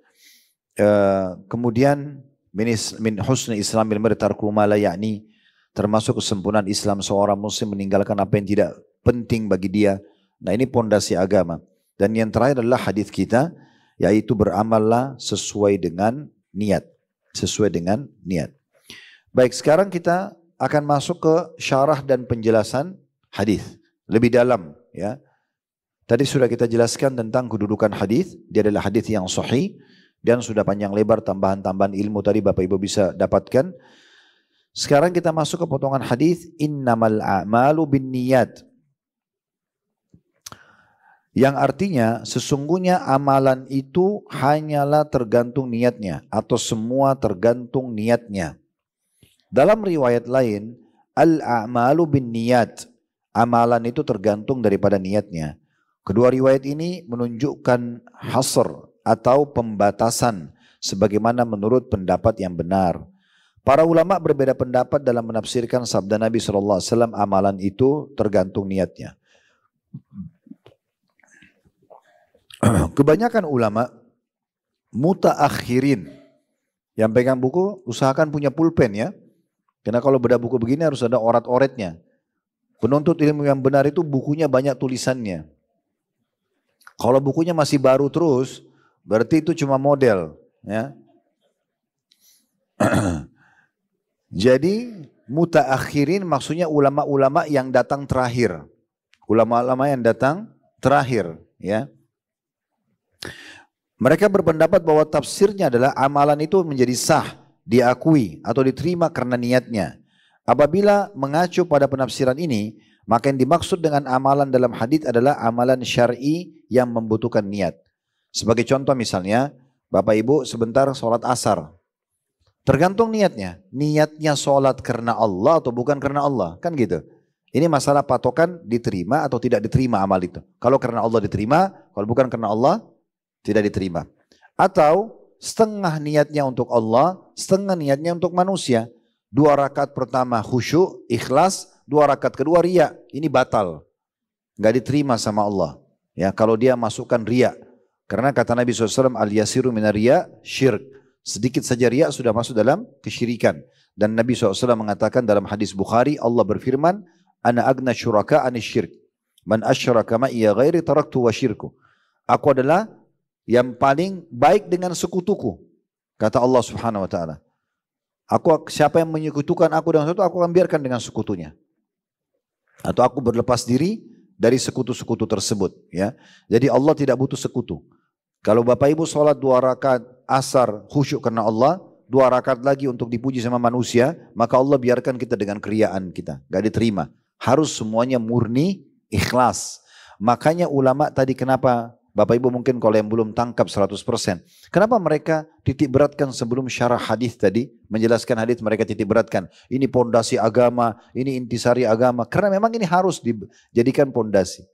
Kemudian min husni islamil mar'i tarku ma la ya'ni, termasuk kesempurnaan Islam seorang muslim meninggalkan apa yang tidak penting bagi dia. Nah ini pondasi agama. Dan yang terakhir adalah hadis kita, yaitu beramallah sesuai dengan niat. Sesuai dengan niat. Baik, sekarang kita akan masuk ke syarah dan penjelasan hadis lebih dalam, ya. Tadi sudah kita jelaskan tentang kedudukan hadis. Dia adalah hadis yang sahih dan sudah panjang lebar tambahan-tambahan ilmu tadi Bapak Ibu bisa dapatkan. Sekarang kita masuk ke potongan hadis innamal a'malu binniyat. Yang artinya sesungguhnya amalan itu hanyalah tergantung niatnya atau semua tergantung niatnya. Dalam riwayat lain, al-a'malu binniyat. Amalan itu tergantung daripada niatnya. Kedua riwayat ini menunjukkan hasr atau pembatasan sebagaimana menurut pendapat yang benar. Para ulama berbeda pendapat dalam menafsirkan sabda Nabi SAW, amalan itu tergantung niatnya. Kebanyakan ulama mutaakhirin yang pegang buku usahakan punya pulpen ya. Karena kalau beda buku begini harus ada orat-oretnya. Penuntut ilmu yang benar itu bukunya banyak tulisannya. Kalau bukunya masih baru terus, berarti itu cuma model ya. Jadi mutaakhirin maksudnya ulama-ulama yang datang terakhir. Ulama-ulama yang datang terakhir ya. Mereka berpendapat bahwa tafsirnya adalah amalan itu menjadi sah, diakui atau diterima karena niatnya. Apabila mengacu pada penafsiran ini, maka yang dimaksud dengan amalan dalam hadis adalah amalan syar'i yang membutuhkan niat. Sebagai contoh misalnya, Bapak Ibu sebentar sholat asar. Tergantung niatnya. Niatnya sholat karena Allah atau bukan karena Allah. Kan gitu. Ini masalah patokan diterima atau tidak diterima amal itu. Kalau karena Allah diterima, kalau bukan karena Allah tidak diterima. Atau setengah niatnya untuk Allah, setengah niatnya untuk manusia. 2 rakaat pertama khusyuk, ikhlas, 2 rakaat kedua riya. Ini batal. Gak diterima sama Allah. Ya, kalau dia masukkan riya. Karena kata Nabi SAW, al-yasiru minar riya syirk. Sedikit saja riya sudah masuk dalam kesyirikan. Dan Nabi SAW mengatakan dalam hadis Bukhari, Allah berfirman, ana agna syuraka anis syirk. Man asyraka ma'iya ghairi taraktu wa syirku. Aku adalah yang paling baik dengan sekutuku. Kata Allah Subhanahu wa taala. Siapa yang menyekutukan aku dengan sesuatu, aku akan biarkan dengan sekutunya. Atau aku berlepas diri dari sekutu-sekutu tersebut. Ya. Jadi Allah tidak butuh sekutu. Kalau Bapak Ibu sholat 2 rakaat asar khusyuk karena Allah, 2 rakaat lagi untuk dipuji sama manusia, maka Allah biarkan kita dengan keriaan kita. Gak diterima. Harus semuanya murni, ikhlas. Makanya ulama tadi kenapa Bapak Ibu mungkin kalau yang belum tangkap 100%. Kenapa mereka titik beratkan sebelum syarah hadis tadi, menjelaskan hadis mereka titik beratkan. Ini pondasi agama, ini intisari agama. Karena memang ini harus dijadikan pondasi.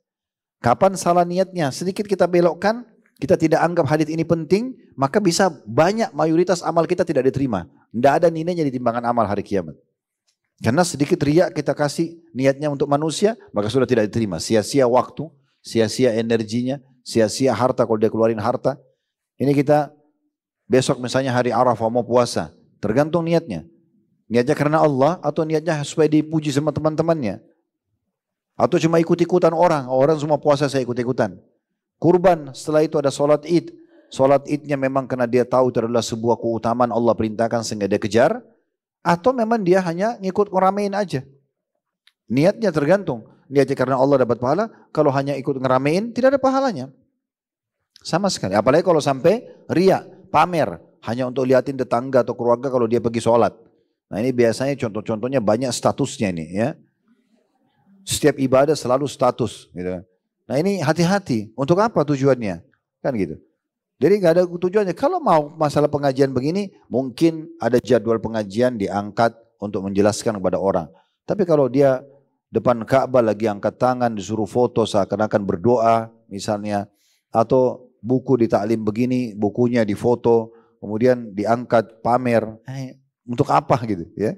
Kapan salah niatnya? Sedikit kita belokkan, kita tidak anggap hadis ini penting, maka bisa banyak mayoritas amal kita tidak diterima. Tidak ada nilainya di timbangan amal hari kiamat. Karena sedikit riak kita kasih niatnya untuk manusia, maka sudah tidak diterima. Sia-sia waktu, sia-sia energinya, sia-sia harta kalau dia keluarin harta. Ini kita besok misalnya hari Arafah mau puasa. Tergantung niatnya. Niatnya karena Allah atau niatnya supaya dipuji sama teman-temannya. Atau cuma ikut-ikutan orang. Orang semua puasa saya ikut-ikutan. Kurban setelah itu ada sholat id. Sholat idnya memang karena dia tahu itu adalah sebuah keutamaan Allah perintahkan sehingga dia kejar. Atau memang dia hanya ngikut ngeramein aja. Niatnya tergantung. Niatnya karena Allah dapat pahala. Kalau hanya ikut ngeramein tidak ada pahalanya. Sama sekali. Apalagi kalau sampai riya, pamer. Hanya untuk liatin tetangga atau keluarga kalau dia pergi sholat. Nah ini biasanya contoh-contohnya banyak statusnya ini ya. Setiap ibadah selalu status. Gitu. Nah ini hati-hati. Untuk apa tujuannya? Kan gitu. Jadi gak ada tujuannya. Kalau mau masalah pengajian begini, mungkin ada jadwal pengajian diangkat untuk menjelaskan kepada orang. Tapi kalau dia depan Ka'bah lagi angkat tangan, disuruh foto seakan-akan berdoa misalnya. Atau buku di taklim begini, bukunya difoto, kemudian diangkat pamer. Untuk apa gitu ya.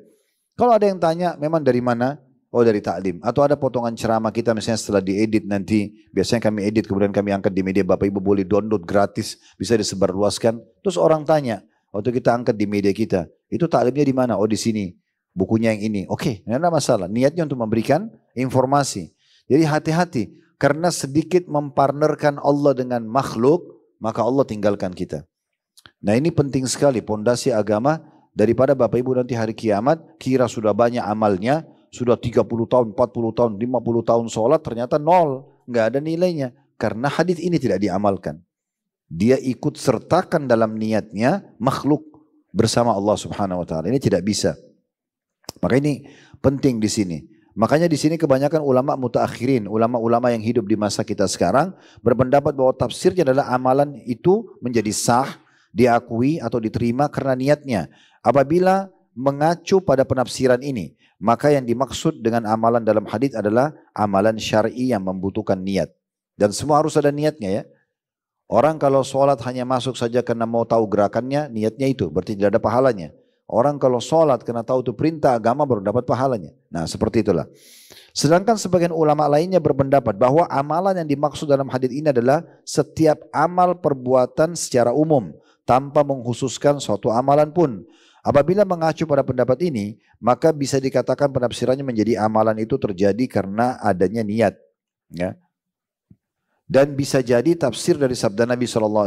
Kalau ada yang tanya memang dari mana? Oh dari taklim. Atau ada potongan ceramah kita misalnya setelah diedit nanti. Biasanya kami edit kemudian kami angkat di media. Bapak Ibu boleh download gratis. Bisa disebarluaskan. Terus orang tanya. Waktu kita angkat di media kita. Itu taklimnya di mana? Oh di sini. Bukunya yang ini. Oke, tidak ada masalah. Niatnya untuk memberikan informasi. Jadi hati-hati, karena sedikit mempartnerkan Allah dengan makhluk, maka Allah tinggalkan kita. Nah ini penting sekali, pondasi agama, daripada Bapak Ibu nanti hari kiamat, kira sudah banyak amalnya, sudah 30 tahun, 40 tahun, 50 tahun sholat, ternyata nol, nggak ada nilainya. Karena hadis ini tidak diamalkan. Dia ikut sertakan dalam niatnya makhluk bersama Allah Subhanahu wa taala. Ini tidak bisa. Maka ini penting di sini. Makanya di sini kebanyakan ulama mutaakhirin, ulama-ulama yang hidup di masa kita sekarang berpendapat bahwa tafsirnya adalah amalan itu menjadi sah, diakui atau diterima karena niatnya. Apabila mengacu pada penafsiran ini, maka yang dimaksud dengan amalan dalam hadis adalah amalan syar'i yang membutuhkan niat. Dan semua harus ada niatnya ya. Orang kalau sholat hanya masuk saja karena mau tahu gerakannya, niatnya itu, berarti tidak ada pahalanya. Orang kalau sholat karena tahu itu perintah agama baru dapat pahalanya. Nah seperti itulah. Sedangkan sebagian ulama lainnya berpendapat bahwa amalan yang dimaksud dalam hadis ini adalah setiap amal perbuatan secara umum tanpa mengkhususkan suatu amalan pun. Apabila mengacu pada pendapat ini, maka bisa dikatakan penafsirannya menjadi amalan itu terjadi karena adanya niat. Ya. Dan bisa jadi tafsir dari sabda Nabi SAW,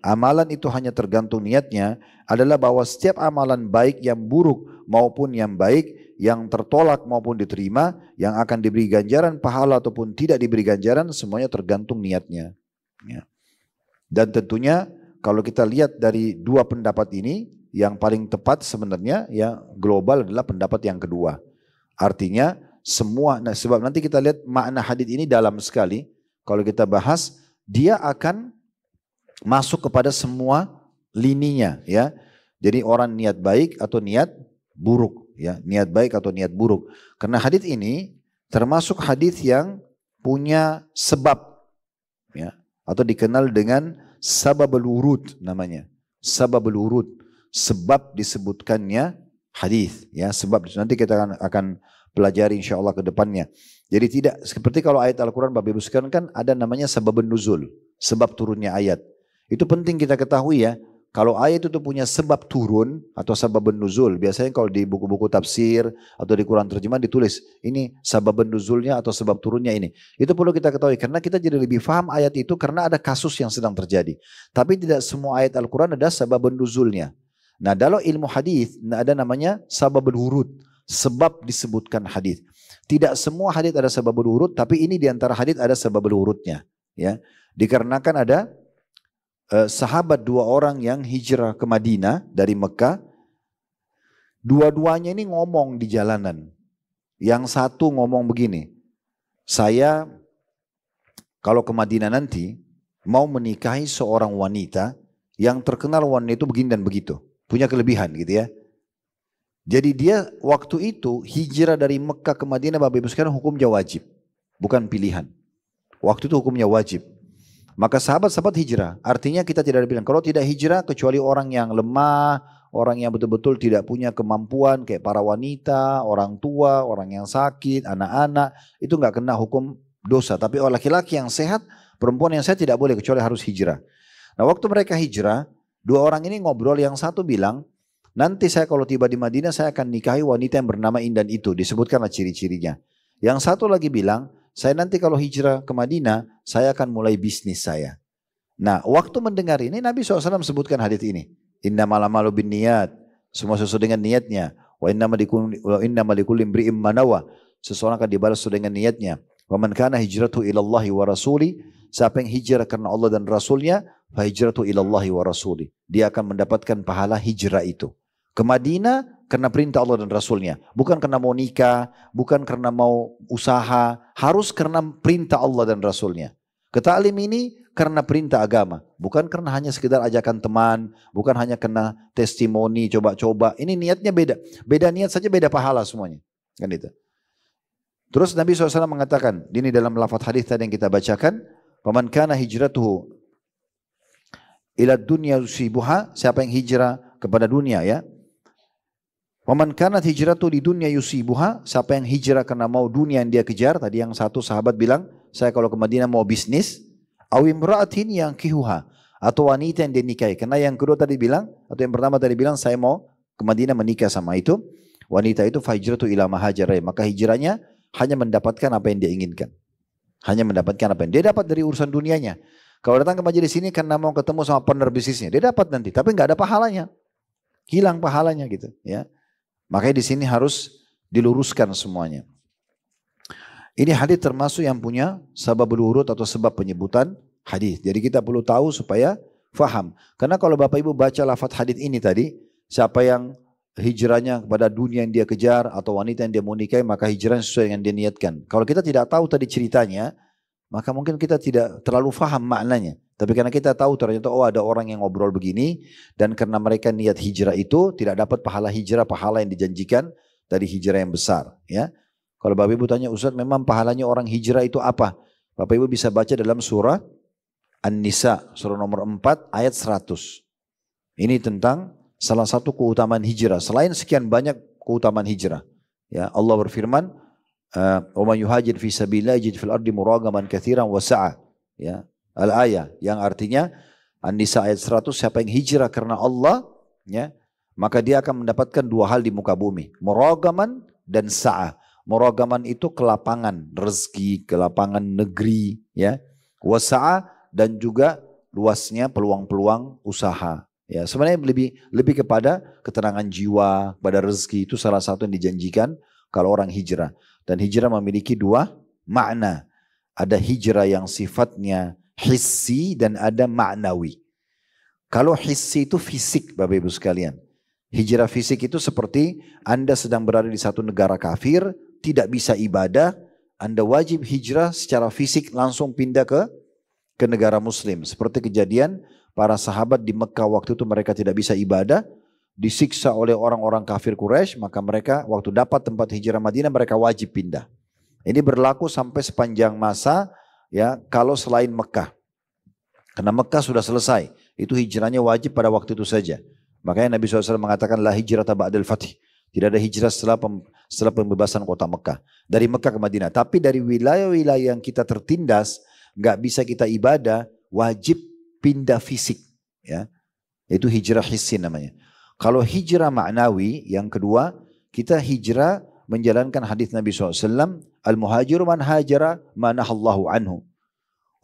amalan itu hanya tergantung niatnya, adalah bahwa setiap amalan baik yang buruk maupun yang baik, yang tertolak maupun diterima, yang akan diberi ganjaran pahala ataupun tidak diberi ganjaran, semuanya tergantung niatnya. Ya. Dan tentunya kalau kita lihat dari dua pendapat ini, yang paling tepat sebenarnya yang global adalah pendapat yang kedua. Artinya semua, nah sebab nanti kita lihat makna hadis ini dalam sekali. Kalau kita bahas, dia akan masuk kepada semua lininya, ya. Jadi orang niat baik atau niat buruk, ya, niat baik atau niat buruk. Karena hadis ini termasuk hadis yang punya sebab, ya, atau dikenal dengan sababul wurud namanya, sababul wurud, sebab disebutkannya hadis, ya, sebab nanti kita akan pelajari insyaallah ke depannya. Jadi tidak seperti kalau ayat Al-Quran Bapak Ibu sekalian kan ada namanya sababun nuzul, sebab turunnya ayat. Itu penting kita ketahui ya, kalau ayat itu punya sebab turun atau sababun nuzul, biasanya kalau di buku-buku tafsir atau di Quran terjemahan ditulis, ini sababun nuzulnya atau sebab turunnya ini. Itu perlu kita ketahui karena kita jadi lebih paham ayat itu karena ada kasus yang sedang terjadi. Tapi tidak semua ayat Al-Quran ada sababun nuzulnya. Nah dalam ilmu hadis ada namanya sababul wurud, sebab disebutkan hadis. Tidak semua hadis ada sababul wurud, tapi ini diantara hadis ada sababul wurudnya. Ya, dikarenakan ada sahabat dua orang yang hijrah ke Madinah dari Mekah, dua-duanya ini ngomong di jalanan. Yang satu ngomong begini, saya kalau ke Madinah nanti mau menikahi seorang wanita yang terkenal wanita itu begini dan begitu, punya kelebihan gitu ya. Jadi dia waktu itu hijrah dari Mekah ke Madinah Bapak Ibu sekalian hukumnya wajib, bukan pilihan. Waktu itu hukumnya wajib. Maka sahabat-sahabat hijrah, artinya kita tidak bilang kalau tidak hijrah kecuali orang yang lemah, orang yang betul-betul tidak punya kemampuan kayak para wanita, orang tua, orang yang sakit, anak-anak, itu nggak kena hukum dosa. Tapi orang laki-laki yang sehat, perempuan yang sehat tidak boleh kecuali harus hijrah. Nah waktu mereka hijrah, dua orang ini ngobrol, yang satu bilang, nanti saya kalau tiba di Madinah saya akan nikahi wanita yang bernama Indan itu. Disebutkanlah ciri-cirinya. Yang satu lagi bilang, saya nanti kalau hijrah ke Madinah, saya akan mulai bisnis saya. Nah waktu mendengar ini Nabi SAW sebutkan hadis ini. Innamal a'malu binniyat. Semua sesuai dengan niatnya. Wa innamal likulli imri'in ma nawa. Seseorang akan dibalas sesuai dengan niatnya. Wa man kana hijratuhu ilallahi wa rasuli. Siapa yang hijrah karena Allah dan Rasulnya, fa hijratuhu ilallahi wa rasuli. Dia akan mendapatkan pahala hijrah itu. Ke Madinah karena perintah Allah dan Rasulnya. Bukan karena mau nikah, bukan karena mau usaha. Harus karena perintah Allah dan Rasulnya. Ke ta'lim ini karena perintah agama. Bukan karena hanya sekedar ajakan teman. Bukan hanya karena testimoni, coba-coba. Ini niatnya beda. Beda niat saja beda pahala semuanya. Kan itu. Terus Nabi SAW mengatakan, ini dalam lafaz hadis tadi yang kita bacakan. Faman kana hijratuhu ila dunya yusibuha. Siapa yang hijrah kepada dunia ya. Waman kanat hijratu di dunia yusibuha, siapa yang hijrah karena mau dunia yang dia kejar, tadi yang satu sahabat bilang, saya kalau ke Madinah mau bisnis, aw imra'atin yang kihuha, atau wanita yang dia nikahi. Karena yang kedua tadi bilang, atau yang pertama tadi bilang, saya mau ke Madinah menikah sama itu, wanita itu fahijratu ila mahajarai, maka hijrahnya hanya mendapatkan apa yang dia inginkan. Hanya mendapatkan apa yang dia dapat dari urusan dunianya. Kalau datang ke majelis ini karena mau ketemu sama partner bisnisnya, dia dapat nanti, tapi nggak ada pahalanya. Hilang pahalanya gitu ya. Makanya di sini harus diluruskan semuanya. Ini hadis termasuk yang punya sababul wurud atau sebab penyebutan hadis. Jadi kita perlu tahu supaya faham. Karena kalau Bapak Ibu baca lafaz hadis ini tadi, siapa yang hijrahnya kepada dunia yang dia kejar atau wanita yang dia mau nikahi, maka hijrahnya sesuai dengan dia niatkan. Kalau kita tidak tahu tadi ceritanya, maka mungkin kita tidak terlalu faham maknanya. Tapi karena kita tahu ternyata ada orang yang ngobrol begini, dan karena mereka niat hijrah itu tidak dapat pahala hijrah, pahala yang dijanjikan dari hijrah yang besar. Ya, kalau Bapak Ibu tanya, Ustaz memang pahalanya orang hijrah itu apa? Bapak Ibu bisa baca dalam surah An-Nisa, surah nomor 4 ayat 100. Ini tentang salah satu keutamaan hijrah. Selain sekian banyak keutamaan hijrah. Ya, Allah berfirman, "Wa man yuhajir fi sabilillah yajid fil ardi muragaman katsiran wa sa'a." Ya, al-ayah yang artinya An-Nisa ayat 100, siapa yang hijrah karena Allah, ya, maka dia akan mendapatkan dua hal di muka bumi, muragaman dan sa'a. Muragaman itu kelapangan rezeki, kelapangan negeri, ya. Wa sa'a, dan juga luasnya peluang-peluang usaha. Ya, sebenarnya lebih kepada ketenangan jiwa, pada rezeki, itu salah satu yang dijanjikan kalau orang hijrah. Dan hijrah memiliki dua makna. Ada hijrah yang sifatnya hissi dan ada maknawi. Kalau hissi itu fisik, Bapak Ibu sekalian. Hijrah fisik itu seperti Anda sedang berada di satu negara kafir, tidak bisa ibadah, Anda wajib hijrah secara fisik langsung pindah ke negara muslim. Seperti kejadian para sahabat di Mekah waktu itu, mereka tidak bisa ibadah, disiksa oleh orang-orang kafir Quraisy, maka mereka waktu dapat tempat hijrah Madinah mereka wajib pindah. Ini berlaku sampai sepanjang masa, ya, kalau selain Mekah. Karena Mekah sudah selesai, itu hijrahnya wajib pada waktu itu saja. Makanya Nabi SAW mengatakan la hijrah ba'dal fath. Tidak ada hijrah setelah pembebasan kota Mekah. Dari Mekah ke Madinah. Tapi dari wilayah-wilayah yang kita tertindas, nggak bisa kita ibadah, wajib pindah fisik, ya. Itu hijrah hissi namanya. Kalau hijrah maknawi yang kedua, kita hijrah menjalankan hadis Nabi SAW, al-muhajiru man hajara manahallahu anhu.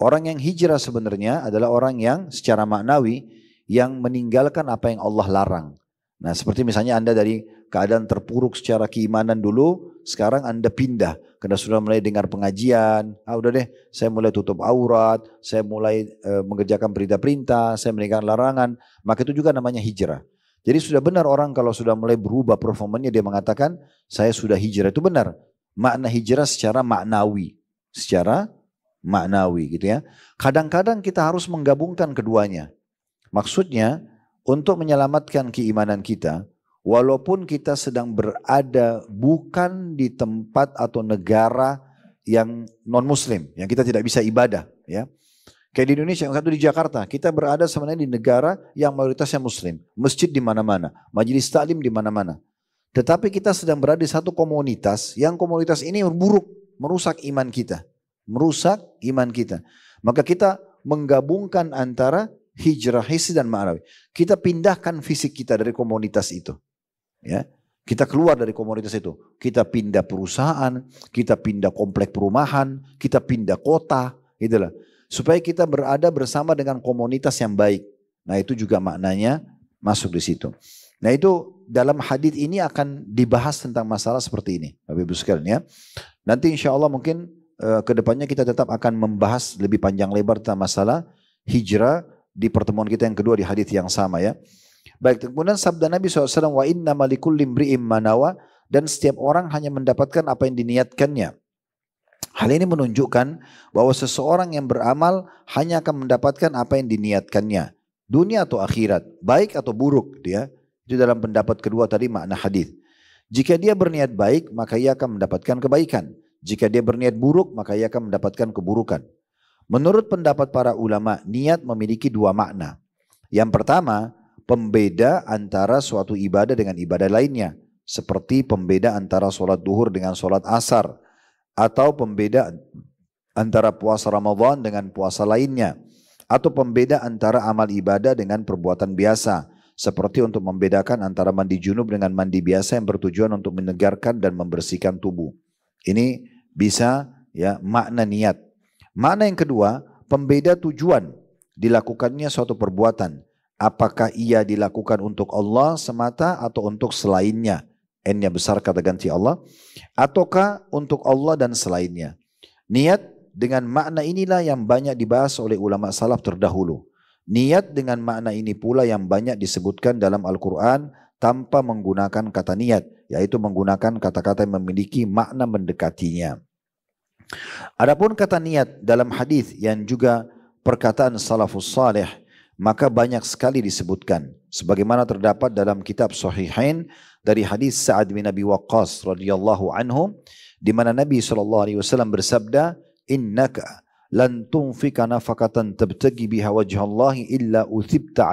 Orang yang hijrah sebenarnya adalah orang yang secara maknawi yang meninggalkan apa yang Allah larang. Nah, seperti misalnya Anda dari keadaan terpuruk secara keimanan dulu, sekarang Anda pindah karena sudah mulai dengar pengajian, udah deh, saya mulai tutup aurat, saya mulai mengerjakan perintah-perintah, saya meninggalkan larangan, maka itu juga namanya hijrah. Jadi sudah benar orang kalau sudah mulai berubah performanya, dia mengatakan saya sudah hijrah, itu benar. Makna hijrah secara maknawi gitu ya. Kadang-kadang kita harus menggabungkan keduanya. Maksudnya untuk menyelamatkan keimanan kita, walaupun kita sedang berada bukan di tempat atau negara yang non muslim, yang kita tidak bisa ibadah, ya. Kayak di Indonesia, yang satu di Jakarta, kita berada sebenarnya di negara yang mayoritasnya muslim, masjid di mana-mana, majelis taklim di mana-mana. Tetapi kita sedang berada di satu komunitas, yang komunitas ini buruk, merusak iman kita. Maka kita menggabungkan antara hijrah hissi dan ma'nawi. Kita pindahkan fisik kita dari komunitas itu. Ya, kita keluar dari komunitas itu. Kita pindah perusahaan, kita pindah komplek perumahan, kita pindah kota, itulah. Supaya kita berada bersama dengan komunitas yang baik. Nah, itu juga maknanya masuk di situ. Nah, itu dalam hadis ini akan dibahas tentang masalah seperti ini, Bapak Ibu sekalian, ya. Nanti insya Allah mungkin kedepannya kita tetap akan membahas lebih panjang lebar tentang masalah hijrah di pertemuan kita yang kedua di hadis yang sama, ya. Baik, kemudian sabda Nabi SAW, wa inna malikul limri'im manawa, dan setiap orang hanya mendapatkan apa yang diniatkannya. Hal ini menunjukkan bahwa seseorang yang beramal hanya akan mendapatkan apa yang diniatkannya, dunia atau akhirat, baik atau buruk, dia. Itu dalam pendapat kedua tadi makna hadis. Jika dia berniat baik, maka ia akan mendapatkan kebaikan. Jika dia berniat buruk, maka ia akan mendapatkan keburukan. Menurut pendapat para ulama, niat memiliki dua makna. Yang pertama, pembeda antara suatu ibadah dengan ibadah lainnya. Seperti pembeda antara sholat duhur dengan sholat asar. Atau pembeda antara puasa Ramadan dengan puasa lainnya. Atau pembeda antara amal ibadah dengan perbuatan biasa. Seperti untuk membedakan antara mandi junub dengan mandi biasa yang bertujuan untuk menegarkan dan membersihkan tubuh. Ini bisa ya makna niat. Makna yang kedua, pembeda tujuan dilakukannya suatu perbuatan. Apakah ia dilakukan untuk Allah semata atau untuk selainnya? N-nya besar kata ganti Allah. Ataukah untuk Allah dan selainnya? Niat dengan makna inilah yang banyak dibahas oleh ulama salaf terdahulu. Niat dengan makna ini pula yang banyak disebutkan dalam Al-Quran tanpa menggunakan kata niat, yaitu menggunakan kata-kata yang memiliki makna mendekatinya. Adapun kata niat dalam hadis yang juga perkataan salafus salih, maka banyak sekali disebutkan. Sebagaimana terdapat dalam kitab Sahihain dari hadis Sa'ad bin Abi Waqqas radhiyallahu anhu, di mana Nabi SAW bersabda, innaka lan tunfika nafaqatan tabtagi biha wajhallahi illa uthibta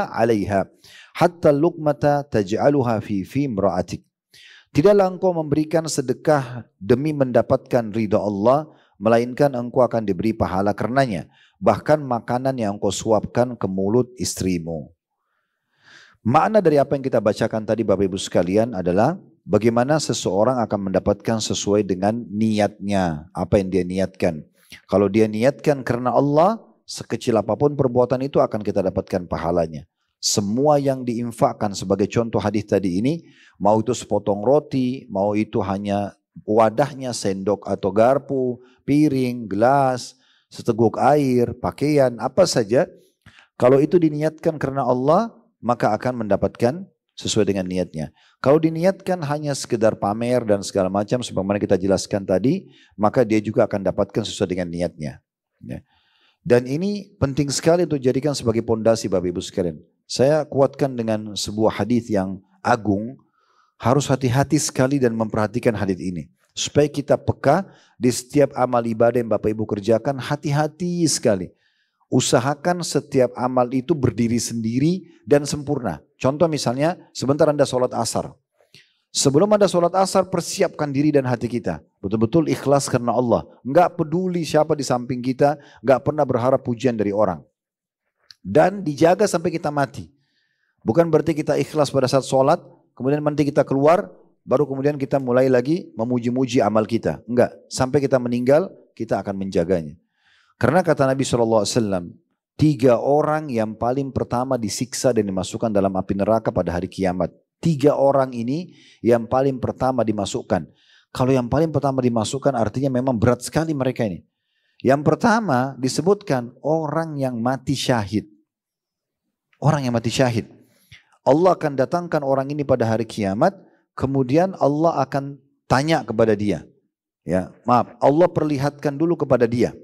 alaiha hatta luqmata taj'aluha fi imra'atik. Tidaklah engkau memberikan sedekah demi mendapatkan ridha Allah, melainkan engkau akan diberi pahala karenanya, bahkan makanan yang engkau suapkan ke mulut istrimu. Makna dari apa yang kita bacakan tadi Bapak Ibu sekalian adalah bagaimana seseorang akan mendapatkan sesuai dengan niatnya, apa yang dia niatkan. Kalau dia niatkan karena Allah, sekecil apapun perbuatan itu akan kita dapatkan pahalanya. Semua yang diinfakkan sebagai contoh hadis tadi ini, mau itu sepotong roti, mau itu hanya wadahnya, sendok atau garpu, piring, gelas, seteguk air, pakaian, apa saja. Kalau itu diniatkan karena Allah, maka akan mendapatkan sesuai dengan niatnya. Kalau diniatkan hanya sekedar pamer dan segala macam, sebagaimana kita jelaskan tadi, maka dia juga akan dapatkan sesuai dengan niatnya. Ya. Dan ini penting sekali untuk dijadikan sebagai pondasi Bapak Ibu sekalian. Saya kuatkan dengan sebuah hadis yang agung, harus hati-hati sekali dan memperhatikan hadis ini. Supaya kita peka di setiap amal ibadah yang Bapak Ibu kerjakan, hati-hati sekali. Usahakan setiap amal itu berdiri sendiri dan sempurna. Contoh misalnya, sebentar Anda sholat asar. Sebelum Anda sholat asar, persiapkan diri dan hati kita. Betul-betul ikhlas karena Allah. Enggak peduli siapa di samping kita, enggak pernah berharap pujian dari orang. Dan dijaga sampai kita mati. Bukan berarti kita ikhlas pada saat sholat, kemudian nanti kita keluar, baru kemudian kita mulai lagi memuji-muji amal kita. Enggak, sampai kita meninggal, kita akan menjaganya. Karena kata Nabi SAW, 3 orang yang paling pertama disiksa dan dimasukkan dalam api neraka pada hari kiamat. 3 orang ini yang paling pertama dimasukkan. Kalau yang paling pertama dimasukkan artinya memang berat sekali mereka ini. Yang pertama disebutkan orang yang mati syahid. Orang yang mati syahid. Allah akan datangkan orang ini pada hari kiamat, kemudian Allah akan tanya kepada dia. Ya, maaf, Allah perlihatkan dulu kepada dia.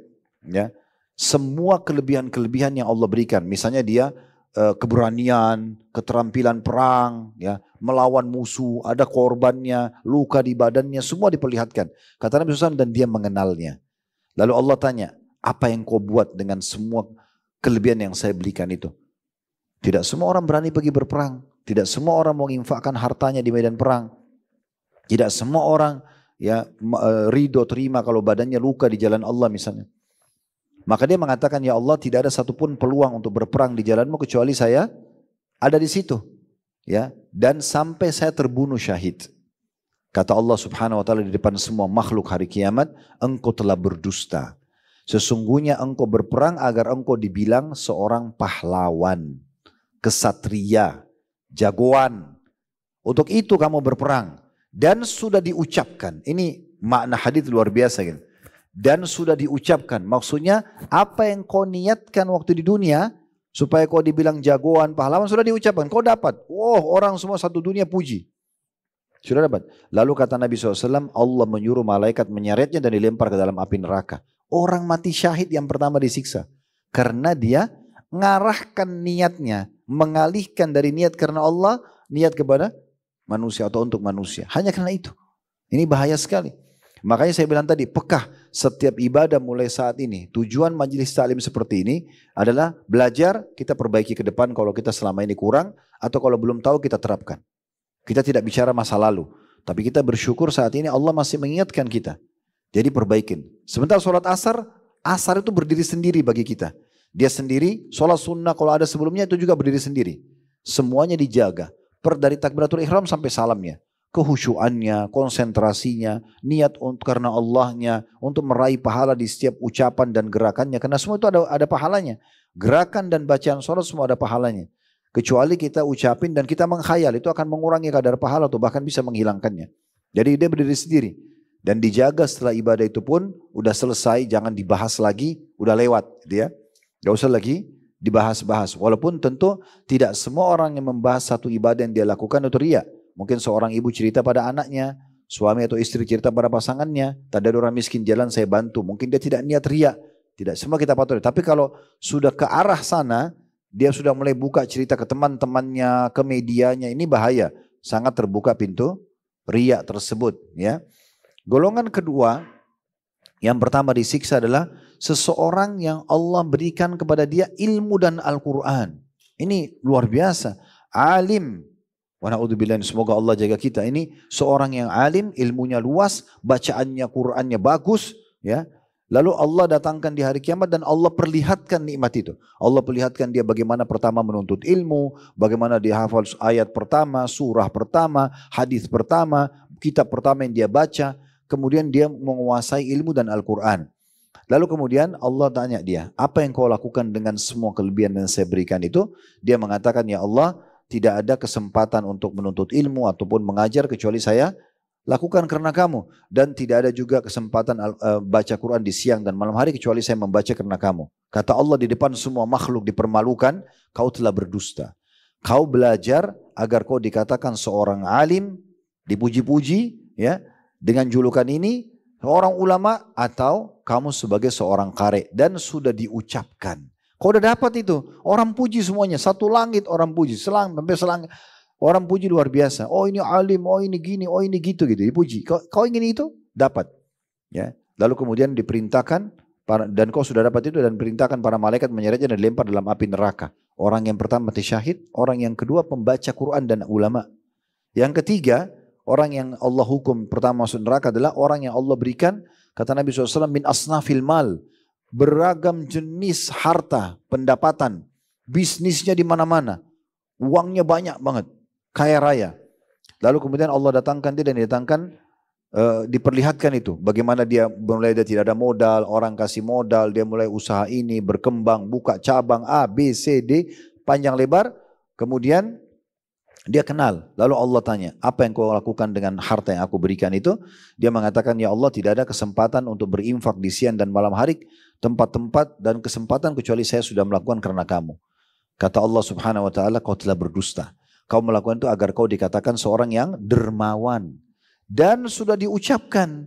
Ya, semua kelebihan-kelebihan yang Allah berikan. Misalnya dia keberanian, keterampilan perang, ya, melawan musuh, ada korbannya, luka di badannya, semua diperlihatkan. Kata Nabi SAW, dan dia mengenalnya. Lalu Allah tanya, apa yang kau buat dengan semua kelebihan yang saya berikan itu? Tidak semua orang berani pergi berperang. Tidak semua orang mau menginfakkan hartanya di medan perang. Tidak semua orang ya ridho terima kalau badannya luka di jalan Allah misalnya. Maka dia mengatakan, ya Allah, tidak ada satupun peluang untuk berperang di jalanmu kecuali saya ada di situ. Ya, dan sampai saya terbunuh syahid. Kata Allah Subhanahu wa taala di depan semua makhluk hari kiamat, engkau telah berdusta. Sesungguhnya engkau berperang agar engkau dibilang seorang pahlawan, kesatria, jagoan. Untuk itu kamu berperang. Dan sudah diucapkan. Ini makna hadis luar biasa gitu. Dan sudah diucapkan. Maksudnya apa yang kau niatkan waktu di dunia supaya kau dibilang jagoan, pahlawan, sudah diucapkan. Kau dapat. Orang semua satu dunia puji. Sudah dapat. Lalu kata Nabi SAW, Allah menyuruh malaikat menyeretnya dan dilempar ke dalam api neraka. Orang mati syahid yang pertama disiksa. Karena dia ngarahkan niatnya, mengalihkan dari niat karena Allah, niat kepada manusia atau untuk manusia. Hanya karena itu. Ini bahaya sekali. Makanya saya bilang tadi, pekah setiap ibadah mulai saat ini. Tujuan majelis taklim seperti ini adalah belajar, kita perbaiki ke depan kalau kita selama ini kurang, atau kalau belum tahu kita terapkan. Kita tidak bicara masa lalu, tapi kita bersyukur saat ini Allah masih mengingatkan kita. Jadi perbaikin. Sebentar sholat asar, asar itu berdiri sendiri bagi kita. Dia sendiri, sholat sunnah kalau ada sebelumnya itu juga berdiri sendiri. Semuanya dijaga. Dari takbiratul ihram sampai salamnya. kehusyuannya, konsentrasinya, niat karena Allahnya, untuk meraih pahala di setiap ucapan dan gerakannya. Karena semua itu ada pahalanya. Gerakan dan bacaan sholat semua ada pahalanya. Kecuali kita ucapin dan kita menghayal, itu akan mengurangi kadar pahala atau bahkan bisa menghilangkannya. Jadi dia berdiri sendiri. Dan dijaga setelah ibadah itu pun udah selesai, jangan dibahas lagi, udah lewat gitu ya. Gak usah lagi dibahas-bahas. Walaupun tentu tidak semua orang yang membahas satu ibadah yang dia lakukan itu riya. Mungkin seorang ibu cerita pada anaknya, suami atau istri cerita pada pasangannya, tadi ada orang miskin jalan saya bantu. Mungkin dia tidak niat riya. Tidak semua kita patuhi. Tapi kalau sudah ke arah sana, dia sudah mulai buka cerita ke teman-temannya, ke medianya, ini bahaya. Sangat terbuka pintu riya tersebut ya. Golongan kedua, yang pertama disiksa adalah seseorang yang Allah berikan kepada dia ilmu dan Al-Quran. Ini luar biasa. Alim. Wa na'udzubillah, semoga Allah jaga kita. Ini seorang yang alim, ilmunya luas, bacaannya, Qurannya bagus. Ya. Lalu Allah datangkan di hari kiamat dan Allah perlihatkan nikmat itu. Allah perlihatkan dia bagaimana pertama menuntut ilmu, bagaimana dia hafal ayat pertama, surah pertama, hadis pertama, kitab pertama yang dia baca. Kemudian dia menguasai ilmu dan Al-Quran. Lalu kemudian Allah tanya dia, apa yang kau lakukan dengan semua kelebihan yang saya berikan itu? Dia mengatakan, ya Allah, tidak ada kesempatan untuk menuntut ilmu ataupun mengajar kecuali saya lakukan karena kamu. Dan tidak ada juga kesempatan baca Quran di siang dan malam hari kecuali saya membaca karena kamu. Kata Allah di depan semua makhluk dipermalukan, kau telah berdusta. Kau belajar agar kau dikatakan seorang alim, dipuji-puji, ya, dengan julukan ini, seorang ulama, atau kamu sebagai seorang qari, dan sudah diucapkan. Kau udah dapat itu, orang puji semuanya, satu langit orang puji, sampai selangit, orang puji luar biasa. Oh ini alim, oh ini gini, oh ini gitu dipuji. Kau ingin itu, dapat. Ya, lalu kemudian diperintahkan, dan kau sudah dapat itu dan perintahkan para malaikat menyeretnya dan dilempar dalam api neraka. Orang yang pertama mati syahid, orang yang kedua pembaca Quran dan ulama. Yang ketiga, orang yang Allah hukum pertama masuk neraka adalah orang yang Allah berikan, kata Nabi SAW, min asnafil mal, beragam jenis harta, pendapatan, bisnisnya di mana-mana, uangnya banyak banget, kaya raya. Lalu kemudian Allah datangkan dia dan diperlihatkan itu, bagaimana dia mulai dia tidak ada modal, orang kasih modal, dia mulai usaha ini, berkembang, buka cabang A, B, C, D, panjang lebar, kemudian dia kenal, lalu Allah tanya, apa yang kau lakukan dengan harta yang aku berikan itu? Dia mengatakan, ya Allah, tidak ada kesempatan untuk berinfak di siang dan malam hari, tempat-tempat dan kesempatan kecuali saya sudah melakukan karena kamu. Kata Allah Subhanahu wa ta'ala, kau telah berdusta. Kau melakukan itu agar kau dikatakan seorang yang dermawan. Dan sudah diucapkan,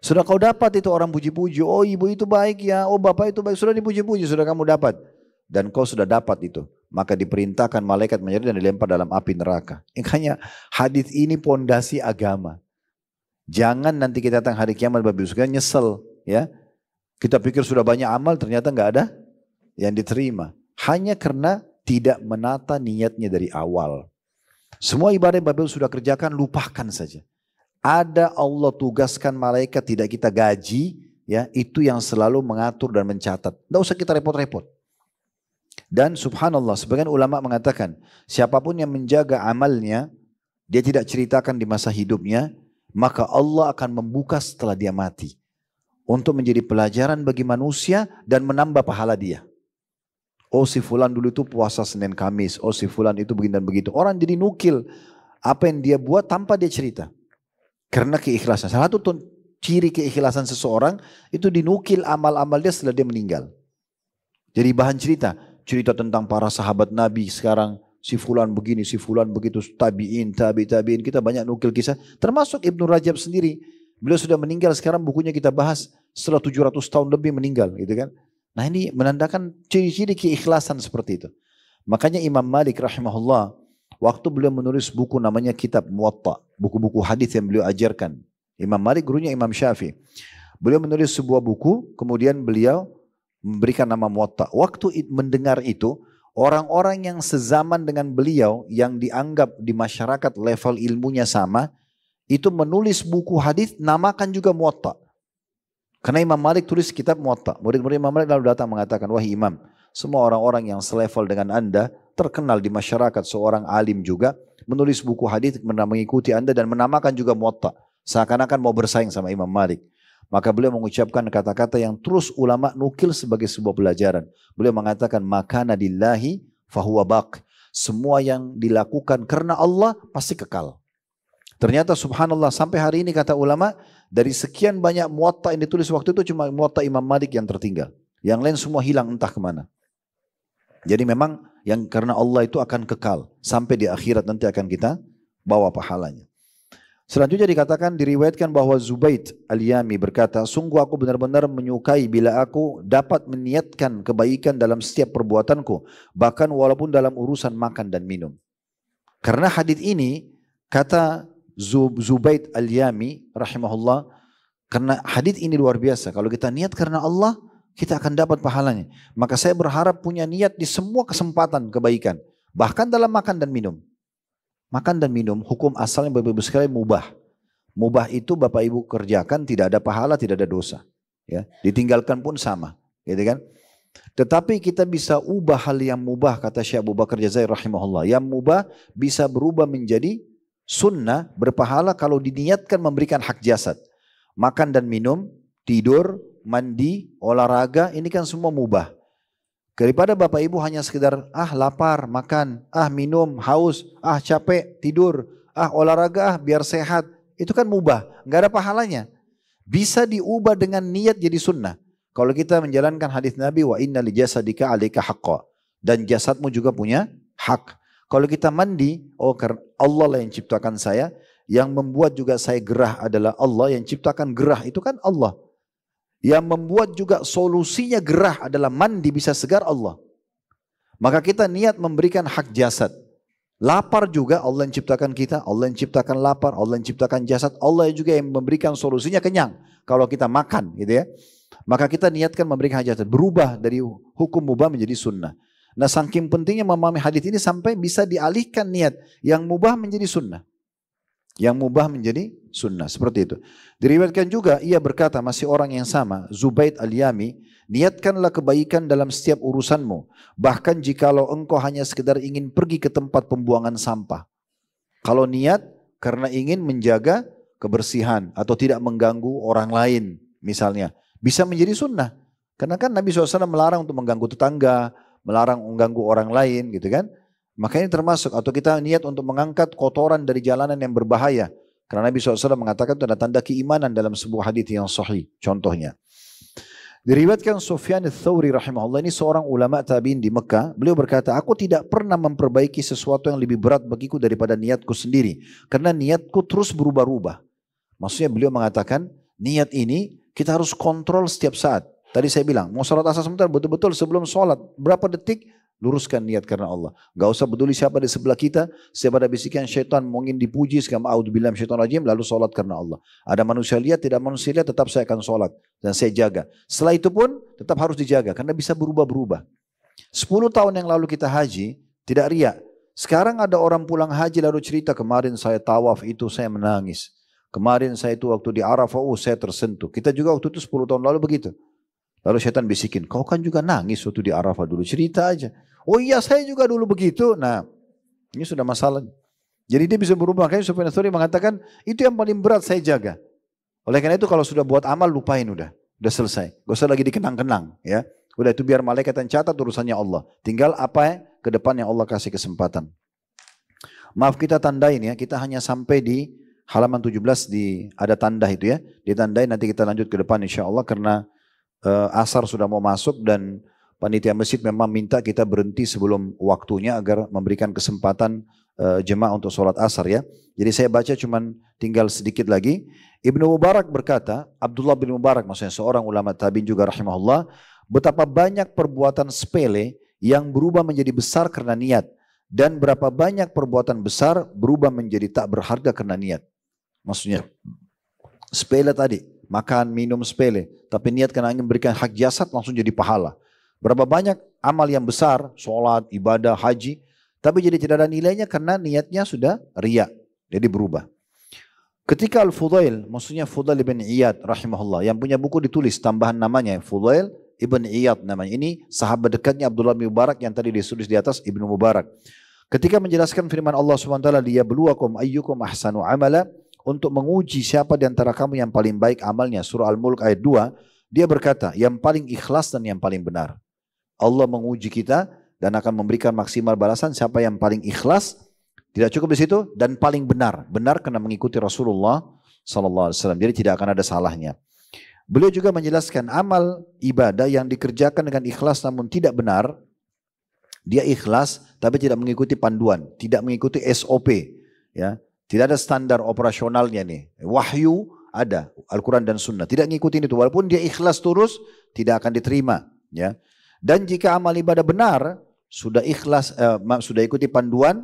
sudah kau dapat itu orang puji-puji, oh ibu itu baik ya, oh bapak itu baik, sudah dipuji-puji, sudah kamu dapat. Dan kau sudah dapat itu, maka diperintahkan malaikat menyeret dan dilempar dalam api neraka. Makanya hadis ini pondasi agama. Jangan nanti kita datang hari kiamat babi surga nyesel, ya. Kita pikir sudah banyak amal, ternyata nggak ada yang diterima. Hanya karena tidak menata niatnya dari awal. Semua ibadah yang Bapak sudah kerjakan, lupakan saja. Ada Allah tugaskan malaikat, tidak kita gaji, ya, itu yang selalu mengatur dan mencatat. Tidak usah kita repot-repot. Dan subhanallah, sebagian ulama mengatakan, siapapun yang menjaga amalnya, dia tidak ceritakan di masa hidupnya, maka Allah akan membuka setelah dia mati. Untuk menjadi pelajaran bagi manusia dan menambah pahala dia. Oh si fulan dulu itu puasa Senin Kamis, oh si fulan itu begini dan begitu. Orang jadi nukil apa yang dia buat tanpa dia cerita. Karena keikhlasan. Salah satu ciri keikhlasan seseorang itu dinukil amal-amal dia setelah dia meninggal. Jadi bahan cerita. Cerita tentang para sahabat Nabi sekarang, si fulan begini, si fulan begitu, tabi'in, tabi'in, kita banyak nukil kisah, termasuk Ibnu Rajab sendiri, beliau sudah meninggal, sekarang bukunya kita bahas setelah 700 tahun lebih meninggal, gitu kan. Nah ini menandakan ciri-ciri keikhlasan seperti itu. Makanya Imam Malik rahimahullah, waktu beliau menulis buku namanya Kitab Muwatta, buku-buku hadis yang beliau ajarkan. Imam Malik gurunya Imam Syafi'i. Beliau menulis sebuah buku, kemudian beliau memberikan nama Muwatta. Waktu mendengar itu, orang-orang yang sezaman dengan beliau, yang dianggap di masyarakat level ilmunya sama, itu menulis buku hadis namakan juga Muwatta. Karena Imam Malik tulis kitab Muwatta. Murid-murid Imam Malik lalu datang mengatakan, wahai Imam, semua orang-orang yang selevel dengan Anda, terkenal di masyarakat, seorang alim juga, menulis buku hadis mengikuti Anda dan menamakan juga Muwatta. Seakan-akan mau bersaing sama Imam Malik. Maka beliau mengucapkan kata-kata yang terus ulama nukil sebagai sebuah pelajaran. Beliau mengatakan, makana dillahi fahuwa baq. Semua yang dilakukan karena Allah pasti kekal. Ternyata subhanallah sampai hari ini kata ulama, dari sekian banyak Muwatta yang ditulis waktu itu cuma Muwatta Imam Malik yang tertinggal. Yang lain semua hilang entah kemana. Jadi memang yang karena Allah itu akan kekal. Sampai di akhirat nanti akan kita bawa pahalanya. Selanjutnya dikatakan, diriwayatkan bahwa Zubaid Al-Yami berkata, sungguh aku benar-benar menyukai bila aku dapat meniatkan kebaikan dalam setiap perbuatanku, bahkan walaupun dalam urusan makan dan minum. Karena hadis ini, kata Zubaid Al-Yami rahimahullah, karena hadis ini luar biasa. Kalau kita niat karena Allah, kita akan dapat pahalanya. Maka saya berharap punya niat di semua kesempatan kebaikan, bahkan dalam makan dan minum. Makan dan minum, hukum asalnya Bapak Ibu sekalian mubah. Mubah itu Bapak Ibu kerjakan, tidak ada pahala, tidak ada dosa. Ya, ditinggalkan pun sama. Gitu kan? Tetapi kita bisa ubah hal yang mubah, kata Syekh Abu Bakar Jazair rahimahullah. Yang mubah bisa berubah menjadi sunnah, berpahala kalau diniatkan memberikan hak jasad. Makan dan minum, tidur, mandi, olahraga, ini kan semua mubah. Daripada Bapak Ibu hanya sekedar lapar, makan, minum, haus, capek, tidur, olahraga, biar sehat. Itu kan mubah, nggak ada pahalanya. Bisa diubah dengan niat jadi sunnah. Kalau kita menjalankan hadis Nabi, wa inna li jasadika 'alaika haqqa, dan jasadmu juga punya hak. Kalau kita mandi, karena Allah lah yang ciptakan saya, yang membuat juga saya gerah adalah Allah, yang ciptakan gerah itu kan Allah. Yang membuat juga solusinya gerah adalah mandi bisa segar Allah. Maka kita niat memberikan hak jasad. Lapar juga Allah yang ciptakan kita, Allah yang ciptakan lapar, Allah yang ciptakan jasad, Allah juga yang memberikan solusinya kenyang. Kalau kita makan gitu ya. Maka kita niatkan memberikan hak jasad. Berubah dari hukum mubah menjadi sunnah. Nah saking pentingnya memahami hadis ini sampai bisa dialihkan niat. Yang mubah menjadi sunnah. Yang mubah menjadi sunnah, seperti itu. Diriwayatkan juga ia berkata, masih orang yang sama, Zubaid Al-Yami, niatkanlah kebaikan dalam setiap urusanmu, bahkan jikalau engkau hanya sekedar ingin pergi ke tempat pembuangan sampah. Kalau niat karena ingin menjaga kebersihan atau tidak mengganggu orang lain misalnya, bisa menjadi sunnah. Karena kan Nabi SAW melarang untuk mengganggu tetangga, melarang mengganggu orang lain gitu kan. Maka ini termasuk, atau kita niat untuk mengangkat kotoran dari jalanan yang berbahaya. Karena Nabi SAW mengatakan itu ada tanda keimanan dalam sebuah hadis yang sahih. Contohnya, diriwayatkan Sufyan Ats-Tsauri rahimahullah, ini seorang ulama tabi'in di Mekah. Beliau berkata, aku tidak pernah memperbaiki sesuatu yang lebih berat bagiku daripada niatku sendiri. Karena niatku terus berubah-ubah. Maksudnya beliau mengatakan, niat ini kita harus kontrol setiap saat. Tadi saya bilang, mau sholat asar sebentar, betul-betul sebelum sholat, berapa detik, luruskan niat karena Allah. Gak usah peduli siapa di sebelah kita, siapa ada bisikan syaitan, mungkin dipuji, sekarang a'udzubillah minasyaitonir rajim, lalu sholat karena Allah. Ada manusia lihat, tidak manusia lihat, tetap saya akan sholat. Dan saya jaga. Setelah itu pun tetap harus dijaga, karena bisa berubah-berubah. 10 tahun yang lalu kita haji, tidak riak. Sekarang ada orang pulang haji lalu cerita, kemarin saya tawaf itu saya menangis. Kemarin saya itu waktu di Arafah, saya tersentuh. Kita juga waktu itu 10 tahun lalu begitu. Lalu syaitan bisikin, kau kan juga nangis waktu di Arafah dulu, cerita aja. Oh iya saya juga dulu begitu. Nah ini sudah masalah. Jadi dia bisa berubah. Makanya Sufyan Ats-Tsauri mengatakan itu yang paling berat saya jaga. Oleh karena itu kalau sudah buat amal lupain udah selesai. Gak usah lagi dikenang-kenang ya. Udah itu biar malaikat yang catat urusannya Allah. Tinggal apa ke depan yang Allah kasih kesempatan. Maaf kita tandain ya. Kita hanya sampai di halaman 17 ada tanda itu ya. Ditandain nanti kita lanjut ke depan insya Allah karena asar sudah mau masuk dan panitia masjid memang minta kita berhenti sebelum waktunya agar memberikan kesempatan jemaah untuk sholat asar ya. Jadi saya baca cuman tinggal sedikit lagi. Ibnu Mubarak berkata, Abdullah bin Mubarak maksudnya seorang ulama tabi'in juga rahimahullah, betapa banyak perbuatan sepele yang berubah menjadi besar karena niat. Dan berapa banyak perbuatan besar berubah menjadi tak berharga karena niat. Maksudnya sepele tadi, makan, minum sepele. Tapi niat karena ingin memberikan hak jasad langsung jadi pahala. Berapa banyak amal yang besar, sholat, ibadah, haji, tapi jadi tidak ada nilainya karena niatnya sudah riya, jadi berubah. Ketika Al-Fudail, maksudnya Fudail bin Iyad rahimahullah, yang punya buku ditulis tambahan namanya Fudail Ibn Iyad namanya. Ini sahabat dekatnya Abdullah bin Mubarak yang tadi ditulis di atas Ibnu Mubarak. Ketika menjelaskan firman Allah SWT, liyabluwakum ayyukum ahsanu amala, untuk menguji siapa di antara kamu yang paling baik amalnya. Surah Al-Mulk ayat 2, dia berkata, yang paling ikhlas dan yang paling benar. Allah menguji kita dan akan memberikan maksimal balasan siapa yang paling ikhlas, tidak cukup di situ, dan paling benar. Benar karena mengikuti Rasulullah SAW. Jadi tidak akan ada salahnya. Beliau juga menjelaskan amal ibadah yang dikerjakan dengan ikhlas namun tidak benar, dia ikhlas tapi tidak mengikuti panduan, tidak mengikuti SOP, ya. Tidak ada standar operasionalnya nih. Wahyu ada, Al-Quran dan Sunnah. Tidak ngikutin itu. Walaupun dia ikhlas terus, tidak akan diterima. Ya. Dan jika amal ibadah benar, sudah ikhlas, sudah ikuti panduan,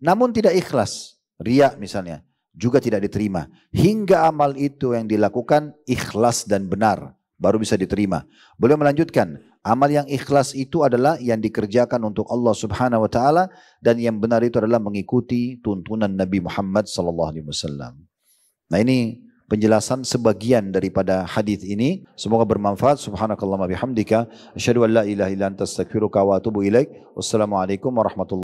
namun tidak ikhlas, riya misalnya, juga tidak diterima. Hingga amal itu yang dilakukan ikhlas dan benar, baru bisa diterima. Beliau melanjutkan, amal yang ikhlas itu adalah yang dikerjakan untuk Allah Subhanahu wa taala, dan yang benar itu adalah mengikuti tuntunan Nabi Muhammad sallallahu alaihi wasallam. Nah, ini penjelasan sebagian daripada hadis ini. Semoga bermanfaat. Subhanakallahumma bihamdika asyhadu an la ilaha illa anta astaghfiruka wa atubu ilaik. Wassalamualaikum warahmatullahi wabarakatuh.